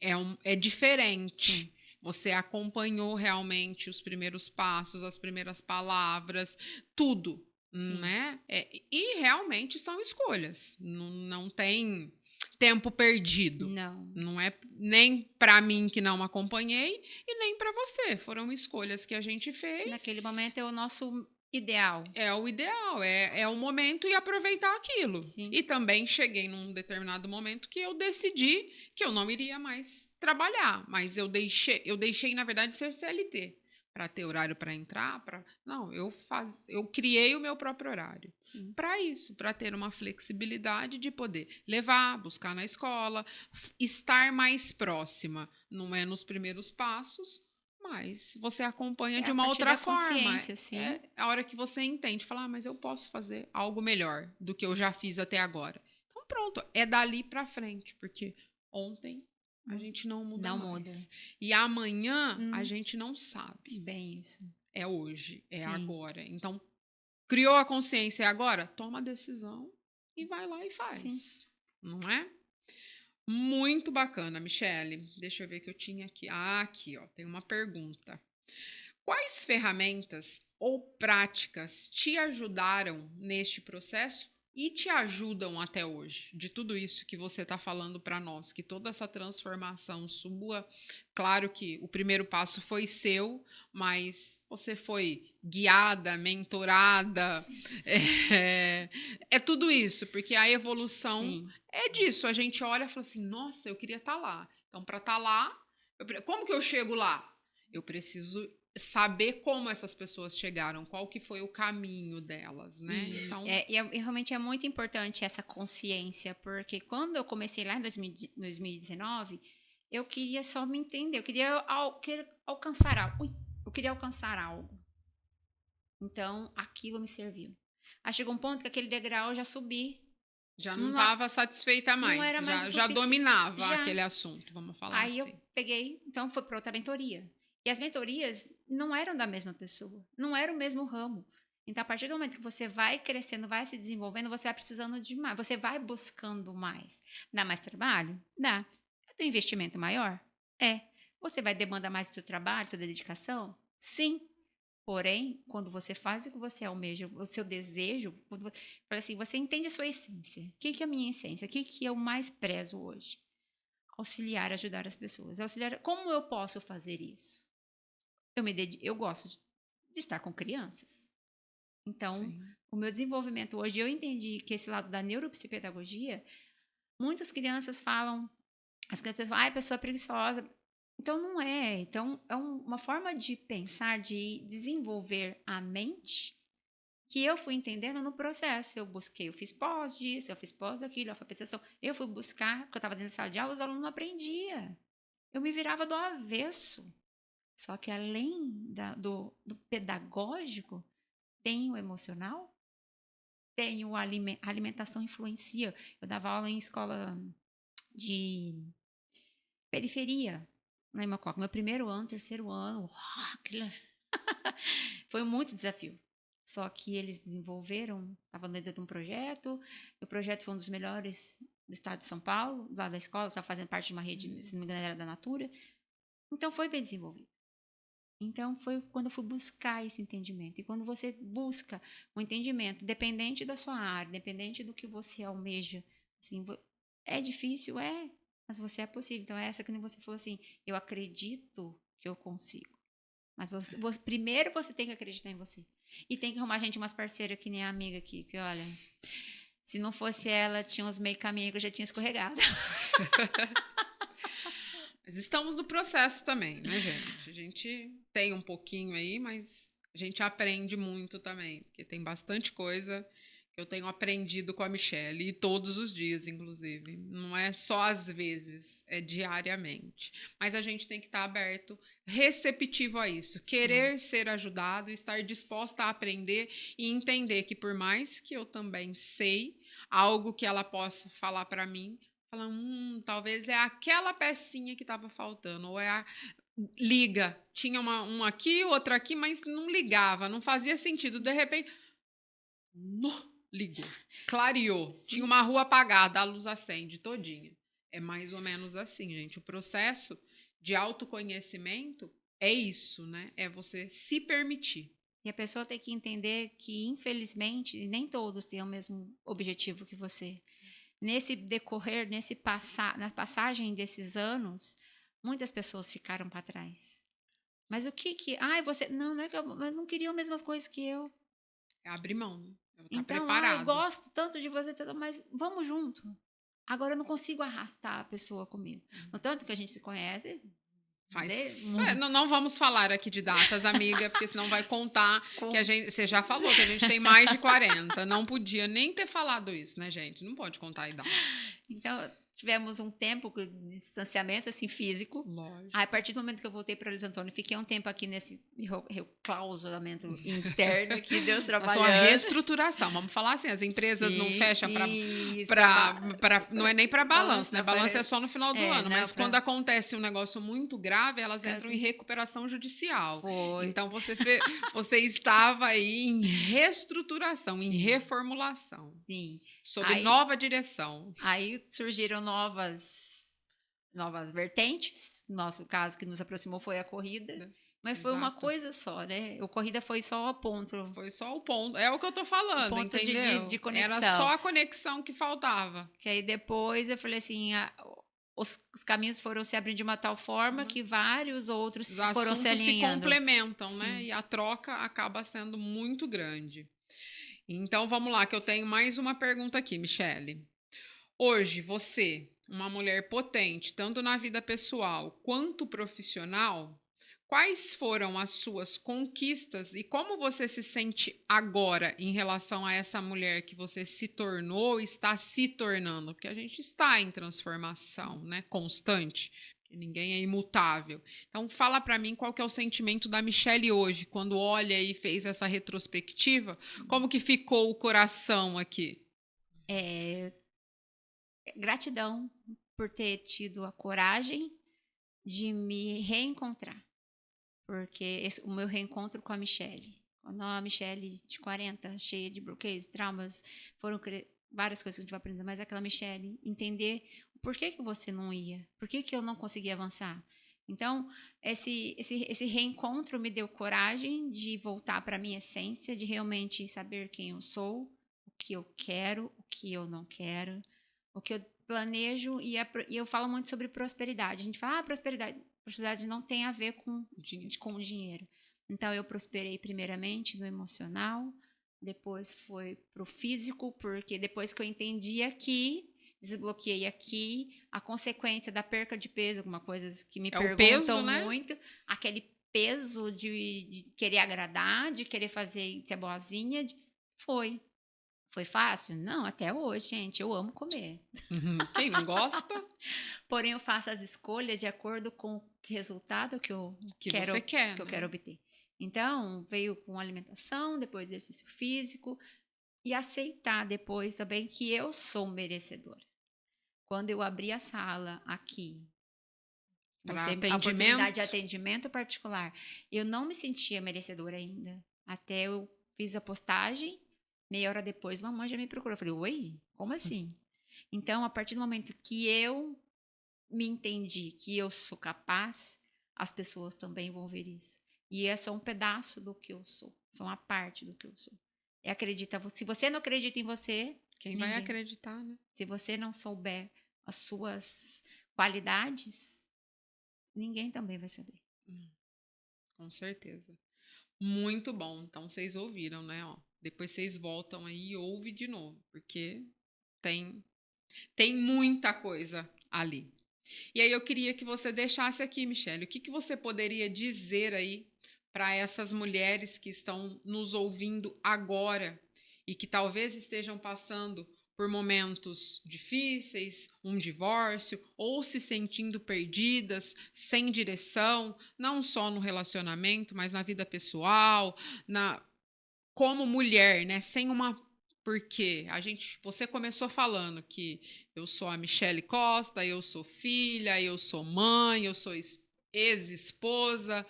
é diferente. Sim. Você acompanhou realmente os primeiros passos, as primeiras palavras, tudo, Sim. né? E realmente são escolhas. Não tem tempo perdido. Não. Não é nem para mim que não acompanhei e nem para você. Foram escolhas que a gente fez. Naquele momento é o nosso ideal. É o ideal, é o momento e aproveitar aquilo. Sim. E também cheguei num determinado momento que eu decidi que eu não iria mais trabalhar, mas eu deixei na verdade ser CLT para ter horário para entrar, não, eu criei o meu próprio horário. Para isso, para ter uma flexibilidade de poder levar, buscar na escola, estar mais próxima, não é nos primeiros passos, mas você acompanha de uma outra forma. Sim. É a hora que você entende, fala, mas eu posso fazer algo melhor do que eu já fiz até agora. Então pronto, é dali para frente, porque ontem a gente não muda mais. E amanhã a gente não sabe. Bem isso. É hoje, é agora. Então, criou a consciência, é agora? Toma a decisão e vai lá e faz. Sim. Não é? Muito bacana, Michele. Deixa eu ver que eu tinha aqui. Aqui, ó, tem uma pergunta. Quais ferramentas ou práticas te ajudaram neste processo e te ajudam até hoje? De tudo isso que você está falando para nós, que toda essa transformação sua, claro que o primeiro passo foi seu, mas você foi guiada, mentorada, é tudo isso, porque a evolução é disso. A gente olha e fala assim, nossa, eu queria estar lá. Então, para estar lá, como que eu chego lá? Eu preciso saber como essas pessoas chegaram, qual que foi o caminho delas, né? Então, e realmente é muito importante essa consciência, porque quando eu comecei lá em 2019, eu queria só me entender, eu queria alcançar algo. Eu queria alcançar algo. Então, aquilo me serviu. Aí chegou um ponto que aquele degrau eu já subi. Já não estava satisfeita mais. Não era mais já dominava aquele assunto, vamos falar assim. Aí eu peguei, então foi para outra mentoria. E as mentorias não eram da mesma pessoa, não era o mesmo ramo. Então, a partir do momento que você vai crescendo, vai se desenvolvendo, você vai precisando de mais, você vai buscando mais. Dá mais trabalho? Dá. Tem investimento maior? É. Você vai demandar mais do seu trabalho, da sua dedicação? Sim. Porém, quando você faz o que você almeja, o seu desejo, você entende a sua essência. O que é a minha essência? O que eu mais prezo hoje? Auxiliar, ajudar as pessoas. Como eu posso fazer isso? Eu gosto de estar com crianças. Então, o meu desenvolvimento hoje, eu entendi que esse lado da neuropsicopedagogia, muitas crianças falam, as crianças falam, a pessoa é preguiçosa. Então, não é. Então, é uma forma de pensar, de desenvolver a mente, que eu fui entendendo no processo. Eu fiz pós disso, eu fiz pós daquilo, alfabetização. Eu fui buscar, porque eu estava dentro da sala de aula, os alunos não aprendiam. Eu me virava do avesso. Só que além do pedagógico, tem o emocional, tem a alimentação influencia. Eu dava aula em escola de periferia, na Imacoca. Meu primeiro ano, terceiro ano, foi muito desafio. Só que eles desenvolveram, estava dentro de um projeto, o projeto foi um dos melhores do estado de São Paulo, lá da escola, estava fazendo parte de uma rede, se não me engano, era da Natura. Então, foi bem desenvolvido. Então, foi quando eu fui buscar esse entendimento. E quando você busca um entendimento, dependente da sua área, dependente do que você almeja, assim, é difícil, mas você é possível. Então, é essa que nem você falou assim, eu acredito que eu consigo. Mas primeiro você tem que acreditar em você. E tem que arrumar, gente, umas parceiras que nem a amiga aqui, que olha, se não fosse ela, tinha uns meio caminho que eu já tinha escorregado. Mas estamos no processo também, né, gente? A gente tem um pouquinho aí, mas a gente aprende muito também, porque tem bastante coisa que eu tenho aprendido com a Michele, e todos os dias, inclusive. Não é só às vezes, é diariamente. Mas a gente tem que estar aberto, receptivo a isso, querer ser ajudado, estar disposta a aprender e entender que por mais que eu também sei algo que ela possa falar para mim, fala, talvez é aquela pecinha que estava faltando, ou liga. Tinha uma aqui, outra aqui, mas não ligava, não fazia sentido. De repente, ligou, clareou. Sim. Tinha uma rua apagada, a luz acende todinha. É mais ou menos assim, gente. O processo de autoconhecimento é isso, né? É você se permitir. E a pessoa tem que entender que, infelizmente, nem todos têm o mesmo objetivo que você. Nesse decorrer, na passagem desses anos, muitas pessoas ficaram para trás. Mas o que que... Ai, você... Não é que eu não queria as mesmas coisas que eu. É abrir mão, né? Ela tá Então, eu preparado. gosto tanto de você, mas vamos junto. Agora eu não consigo arrastar a pessoa comigo. No tanto que a gente se conhece... Não vamos falar aqui de datas, amiga, porque senão vai contar que a gente... Você já falou que a gente tem mais de 40. Não podia nem ter falado isso, né, gente? Não pode contar a idade. Então, tivemos um tempo de distanciamento, assim, físico. Lógico. Aí, a partir do momento que eu voltei para Luiz Antônio, fiquei um tempo aqui nesse clausuramento interno que Deus trabalhando. A sua reestruturação. Vamos falar assim, as empresas não fecham não é nem para balanço, né? Balanço é só no final do ano. Mas quando acontece um negócio muito grave, elas entram em recuperação judicial. Foi. Então, você estava aí em reestruturação, em reformulação. Sim. Sob nova direção. Aí surgiram novas vertentes. No nosso caso, que nos aproximou foi a corrida. Mas foi uma coisa só, né? A corrida foi só o ponto. Foi só o ponto. É o que eu tô falando, entendeu? De conexão. Era só a conexão que faltava. Que aí depois eu falei assim... Os caminhos foram se abrindo de uma tal forma que vários outros foram se alinhando. Se complementam, né? E a troca acaba sendo muito grande. Então, vamos lá, que eu tenho mais uma pergunta aqui, Michele. Hoje, você, uma mulher potente, tanto na vida pessoal quanto profissional, quais foram as suas conquistas e como você se sente agora em relação a essa mulher que você se tornou e está se tornando? Porque a gente está em transformação, né? Constante. Ninguém é imutável. Então, fala para mim qual que é o sentimento da Michele hoje, quando olha e fez essa retrospectiva. Como que ficou o coração aqui? Gratidão por ter tido a coragem de me reencontrar. Porque o meu reencontro com a Michele. Quando a Michele de 40, cheia de bloqueios, traumas, foram várias coisas que a gente vai aprender, mas aquela Michele, entender por que você não ia? Por que eu não conseguia avançar? Então, esse reencontro me deu coragem de voltar para a minha essência, de realmente saber quem eu sou, o que eu quero, o que eu não quero, o que eu planejo. E eu falo muito sobre prosperidade. A gente fala, prosperidade não tem a ver com dinheiro. Então, eu prosperei primeiramente no emocional, depois foi pro físico, porque depois que eu entendi aqui, desbloqueei aqui, a consequência da perca de peso, alguma coisa que me perguntam muito, aquele peso de querer agradar, de querer fazer, ser boazinha, foi fácil? Não, até hoje, gente, eu amo comer. Quem não gosta? Porém, eu faço as escolhas de acordo com o resultado que eu quero obter. Então, veio com alimentação, depois exercício físico, e aceitar depois também que eu sou merecedora. Quando eu abri a sala aqui, a oportunidade de atendimento particular, eu não me sentia merecedora ainda. Até eu fiz a postagem, meia hora depois, uma mãe já me procurou. Eu falei, oi? Como assim? Então, a partir do momento que eu me entendi que eu sou capaz, as pessoas também vão ver isso. E é só um pedaço do que eu sou, só uma parte do que eu sou. Se você não acredita em você... Quem vai acreditar, né? Se você não souber as suas qualidades, ninguém também vai saber. Com certeza. Muito bom. Então, vocês ouviram, né? Ó, depois vocês voltam aí e ouvem de novo, porque tem muita coisa ali. E aí eu queria que você deixasse aqui, Michele, o que você poderia dizer aí para essas mulheres que estão nos ouvindo agora e que talvez estejam passando por momentos difíceis, um divórcio, ou se sentindo perdidas, sem direção, não só no relacionamento, mas na vida pessoal, como mulher, né? Sem uma... Porque você começou falando que eu sou a Michele Costa, eu sou filha, eu sou mãe, eu sou ex-esposa,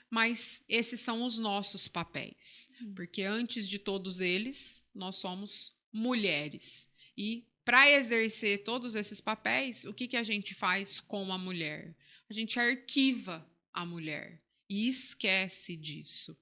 mas esses são os nossos papéis, porque antes de todos eles, nós somos mulheres. E para exercer todos esses papéis, o que a gente faz com a mulher? A gente arquiva a mulher e esquece disso.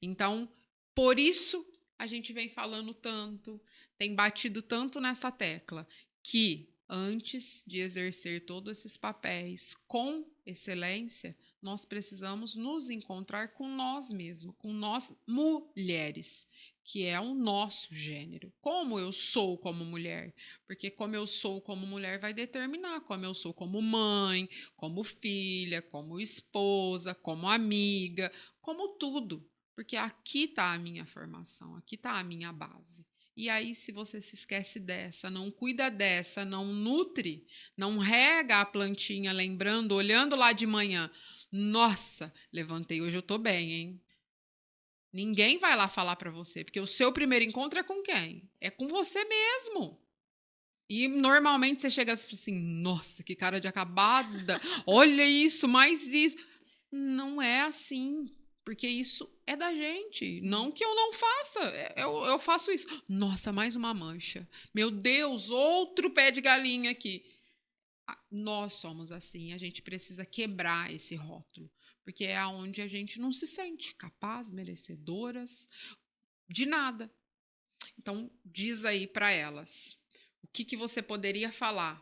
Então, por isso, a gente vem falando tanto, tem batido tanto nessa tecla, que antes de exercer todos esses papéis com excelência, nós precisamos nos encontrar com nós mesmos, com nós mulheres, que é o nosso gênero. Como eu sou como mulher? Porque como eu sou como mulher vai determinar como eu sou como mãe, como filha, como esposa, como amiga, como tudo. Porque aqui está a minha formação, aqui está a minha base. E aí, se você se esquece dessa, não cuida dessa, não nutre, não rega a plantinha, lembrando, olhando lá de manhã, nossa, levantei, hoje eu tô bem, hein? Ninguém vai lá falar para você, porque o seu primeiro encontro é com quem? É com você mesmo. E normalmente você chega e fala assim, nossa, que cara de acabada, olha isso, mais isso. Não é assim, porque isso é da gente. Não que eu não faça, eu faço isso. Nossa, mais uma mancha. Meu Deus, outro pé de galinha aqui. Nós somos assim, a gente precisa quebrar esse rótulo, porque é onde a gente não se sente capaz, merecedoras de nada. Então, diz aí para elas, o que você poderia falar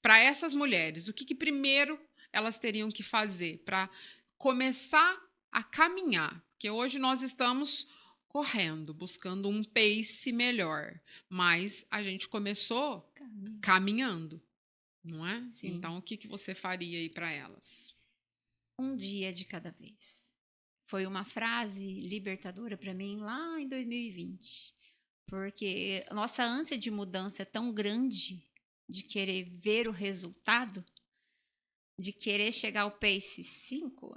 para essas mulheres? O que primeiro elas teriam que fazer para começar a caminhar? Porque hoje nós estamos correndo, buscando um pace melhor, mas a gente começou caminhando, não é? Sim. Então, o que você faria aí para elas? Um dia de cada vez. Foi uma frase libertadora para mim lá em 2020. Porque a nossa ânsia de mudança é tão grande, de querer ver o resultado, de querer chegar ao pace 5.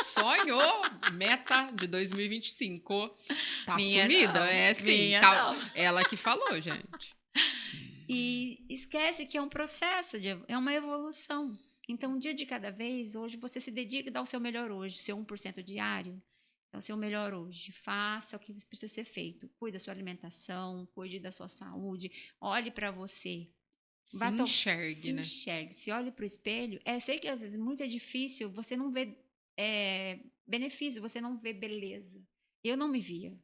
Sonhou! Meta de 2025. Tá Minha sumida? não, É sim. minha Tá, não. ela que falou, gente. E esquece que é um processo, é uma evolução. Então, um dia de cada vez, hoje você se dedica a dar o seu melhor hoje, seu 1% diário. Então, seu melhor hoje. Faça o que precisa ser feito. Cuide da sua alimentação, cuide da sua saúde, olhe para você. Se enxergue, se né? enxergue, se olhe para o espelho. Eu sei que às vezes muito é difícil, você não vê benefício, você não vê beleza. Eu não me via.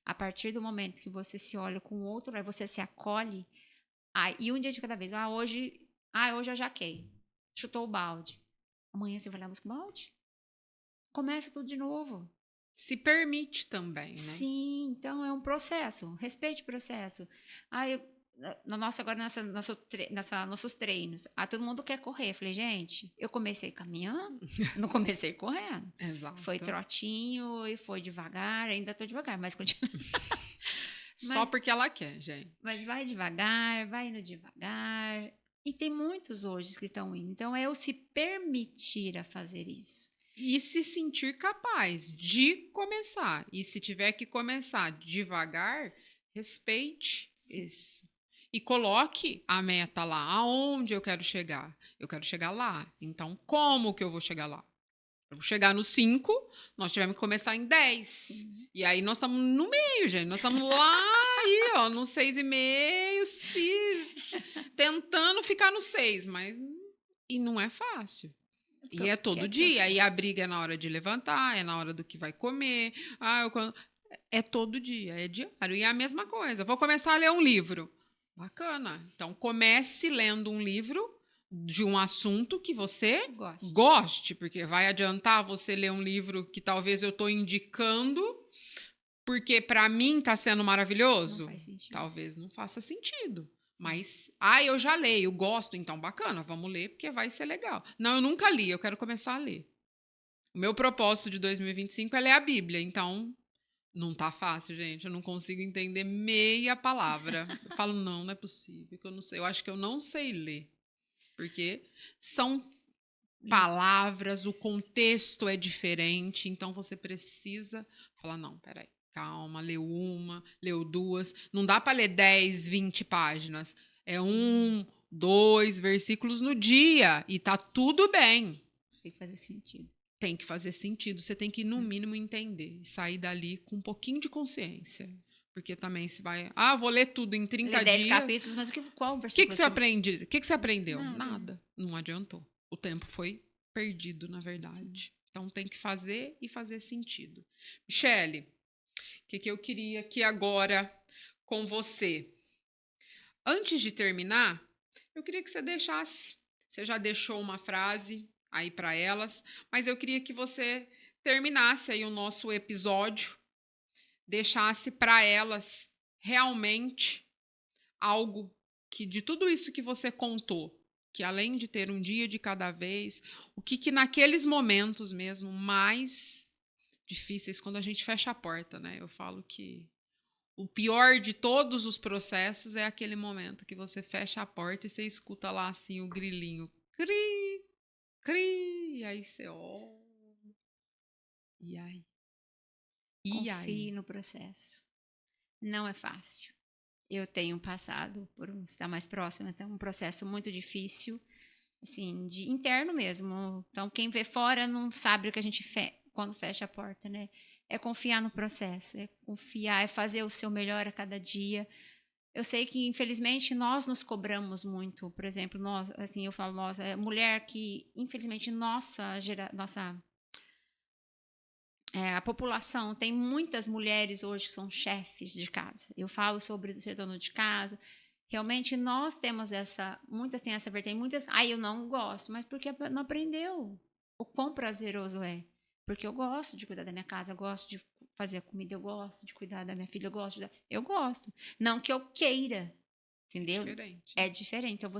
A partir do momento que você se olha com o outro, aí você se acolhe. E um dia de cada vez. Hoje eu jaquei. Chutou o balde. Amanhã você vai lá buscar o balde? Começa tudo de novo. Se permite também, né? Sim, então é um processo. Respeite o processo. Agora nossos treinos. Todo mundo quer correr. Eu falei, gente, eu comecei caminhando, não comecei correndo. Exato. Foi trotinho e foi devagar. Ainda tô devagar, mas continua. Só porque ela quer, gente. Mas vai devagar, vai indo devagar. E tem muitos hoje que estão indo. Então, é eu se permitir a fazer isso. E se sentir capaz de começar. E se tiver que começar devagar, respeite isso. E coloque a meta lá. Aonde eu quero chegar? Eu quero chegar lá. Então, como que eu vou chegar lá? Eu vou chegar no 5, nós tivemos que começar em 10. E aí nós estamos no meio, gente. Nós estamos lá aí, ó, no 6,5, tentando ficar no 6, mas e não é fácil. E é todo dia. E a briga é na hora de levantar, é na hora do que vai comer. É todo dia, é diário. E é a mesma coisa. Vou começar a ler um livro. Bacana. Então, comece lendo um livro de um assunto que você goste, porque vai adiantar você ler um livro que talvez eu estou indicando, porque para mim está sendo maravilhoso. Não faz sentido. Talvez não faça sentido. Sim. Mas, eu já leio, gosto, então bacana, vamos ler porque vai ser legal. Não, eu nunca li, eu quero começar a ler. O meu propósito de 2025 é ler a Bíblia, então não tá fácil, gente. Eu não consigo entender meia palavra. Eu falo, não é possível, que eu não sei. Eu acho que eu não sei ler. Porque são palavras, o contexto é diferente, então você precisa falar, não, peraí, calma, leu 1, leu 2. Não dá para ler 10, 20 páginas. É 1, 2 versículos no dia e tá tudo bem. Tem que fazer sentido. Tem que fazer sentido, você tem que, no mínimo, entender e sair dali com um pouquinho de consciência. Porque também se vai... vou ler tudo em 30 Lê 10 dias. capítulos, mas qual O versículo? que você aprende? O que você aprendeu? Nada. Nada. Não adiantou. O tempo foi perdido, na verdade. Sim. Então tem que fazer e fazer sentido. Michele, o que eu queria aqui agora com você? Antes de terminar, eu queria que você deixasse. Você já deixou uma frase aí para elas, mas eu queria que você terminasse aí o nosso episódio, deixasse para elas realmente algo que de tudo isso que você contou, que além de ter um dia de cada vez, o que naqueles momentos mesmo mais difíceis, quando a gente fecha a porta, né? Eu falo que o pior de todos os processos é aquele momento que você fecha a porta e você escuta lá assim o grilinho, cri, cri, e aí você olha, e aí? Confie no processo. Não é fácil. Eu tenho passado por estar mais próxima, então um processo muito difícil, assim, de interno mesmo. Então quem vê fora não sabe o que a gente quando fecha a porta, né? É confiar no processo, é confiar, é fazer o seu melhor a cada dia. Eu sei que infelizmente nós nos cobramos muito, por exemplo, nós, assim, eu falo nós, mulher que infelizmente nossa a população tem muitas mulheres hoje que são chefes de casa. Eu falo sobre ser dono de casa. Realmente nós temos muitas têm essa vertente, muitas, eu não gosto, mas porque não aprendeu o quão prazeroso é. Porque eu gosto de cuidar da minha casa, eu gosto de fazer a comida, eu gosto de cuidar da minha filha, eu gosto. Não que eu queira, entendeu? Diferente. É diferente. Então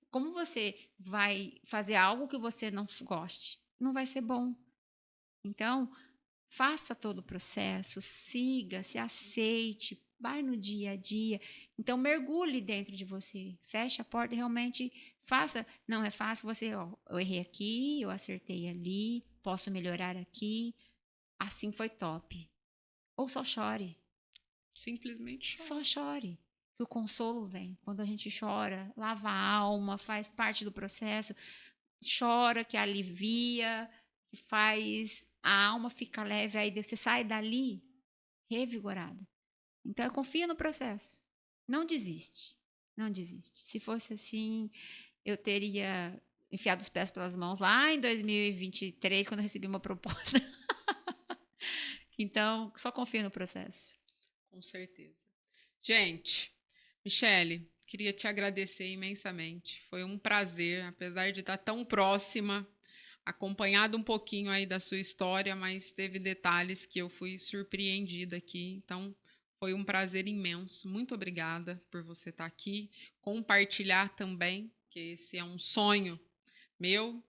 como você vai fazer algo que você não goste? Não vai ser bom. Então, faça todo o processo, siga, se aceite, vai no dia a dia. Então, mergulhe dentro de você, feche a porta e realmente faça. Não é fácil você, eu errei aqui, eu acertei ali, posso melhorar aqui. Assim foi top. Ou só chore. Simplesmente chore. Só chore. Que o consolo vem. Quando a gente chora, lava a alma, faz parte do processo. Chora, que alivia, que faz a alma fica leve, aí você sai dali revigorada. Então, confia no processo. Não desiste. Não desiste. Se fosse assim, eu teria enfiado os pés pelas mãos lá em 2023, quando eu recebi uma proposta. Então, só confia no processo. Com certeza. Gente, Michele, queria te agradecer imensamente. Foi um prazer, apesar de estar tão próxima, acompanhado um pouquinho aí da sua história, mas teve detalhes que eu fui surpreendida aqui. Então, foi um prazer imenso. Muito obrigada por você estar aqui, compartilhar também, que esse é um sonho meu,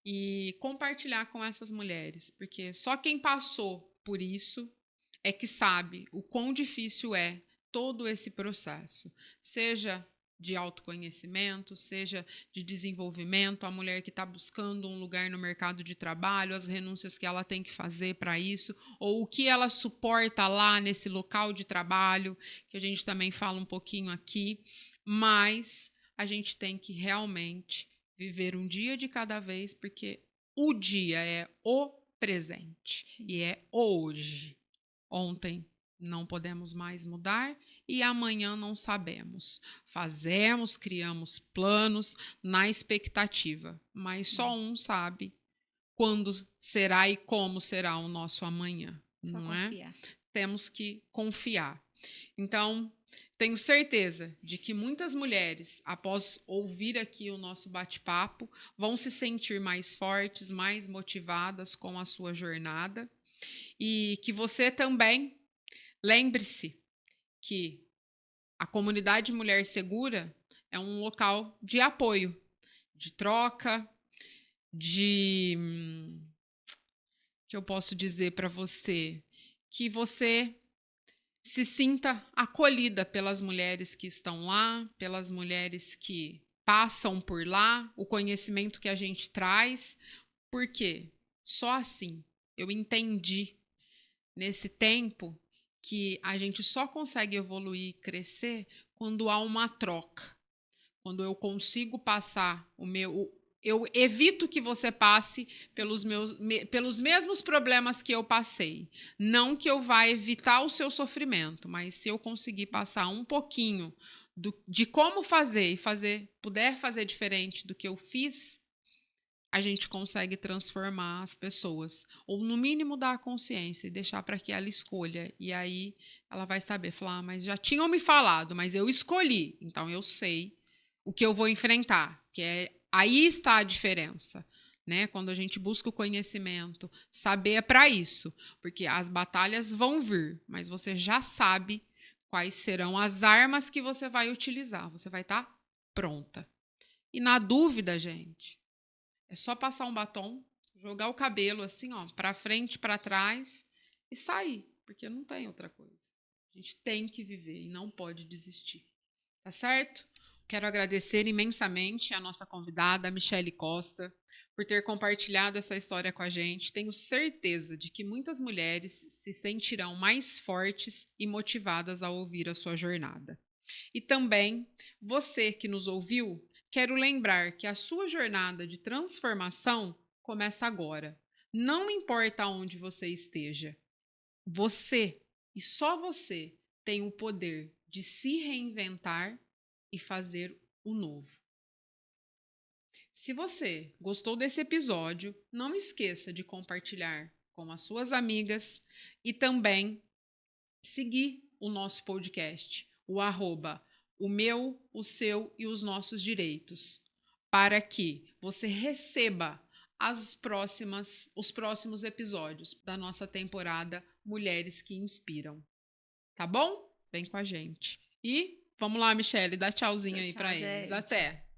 e compartilhar com essas mulheres, porque só quem passou por isso é que sabe o quão difícil é todo esse processo, seja de autoconhecimento, seja de desenvolvimento, a mulher que está buscando um lugar no mercado de trabalho, as renúncias que ela tem que fazer para isso, ou o que ela suporta lá nesse local de trabalho, que a gente também fala um pouquinho aqui, mas a gente tem que realmente viver um dia de cada vez, porque o dia é o presente. Sim. E é hoje. Ontem não podemos mais mudar e amanhã não sabemos. Fazemos, criamos planos na expectativa, mas só um sabe quando será e como será o nosso amanhã. Só não confiar. Temos que confiar. Então, tenho certeza de que muitas mulheres, após ouvir aqui o nosso bate-papo, vão se sentir mais fortes, mais motivadas com a sua jornada. E que você também lembre-se que a comunidade Mulher Segura é um local de apoio, de troca, que eu posso dizer para você, que você se sinta acolhida pelas mulheres que estão lá, pelas mulheres que passam por lá, o conhecimento que a gente traz, porque só assim eu entendi nesse tempo que a gente só consegue evoluir e crescer quando há uma troca, quando eu consigo passar eu evito que você passe pelos mesmos problemas que eu passei. Não que eu vá evitar o seu sofrimento, mas se eu conseguir passar um pouquinho de como fazer e puder fazer diferente do que eu fiz, a gente consegue transformar as pessoas. Ou, no mínimo, dar a consciência e deixar para que ela escolha. E aí ela vai saber, falar, mas já tinham me falado, mas eu escolhi. Então, eu sei o que eu vou enfrentar. Aí está a diferença. Né? Quando a gente busca o conhecimento, saber é para isso. Porque as batalhas vão vir, mas você já sabe quais serão as armas que você vai utilizar. Você vai estar pronta. E na dúvida, gente, é só passar um batom, jogar o cabelo assim, ó, para frente, para trás e sair, porque não tem outra coisa. A gente tem que viver e não pode desistir. Tá certo? Quero agradecer imensamente a nossa convidada, a Michele Costa, por ter compartilhado essa história com a gente. Tenho certeza de que muitas mulheres se sentirão mais fortes e motivadas ao ouvir a sua jornada. E também, você que nos ouviu, quero lembrar que a sua jornada de transformação começa agora. Não importa onde você esteja. Você, e só você, tem o poder de se reinventar e fazer o novo. Se você gostou desse episódio, não esqueça de compartilhar com as suas amigas e também seguir o nosso podcast, o meu, o seu e os nossos direitos, para que você receba os próximos episódios da nossa temporada Mulheres que Inspiram. Tá bom? Vem com a gente. E vamos lá, Michele, dá tchauzinho aí para eles. Até!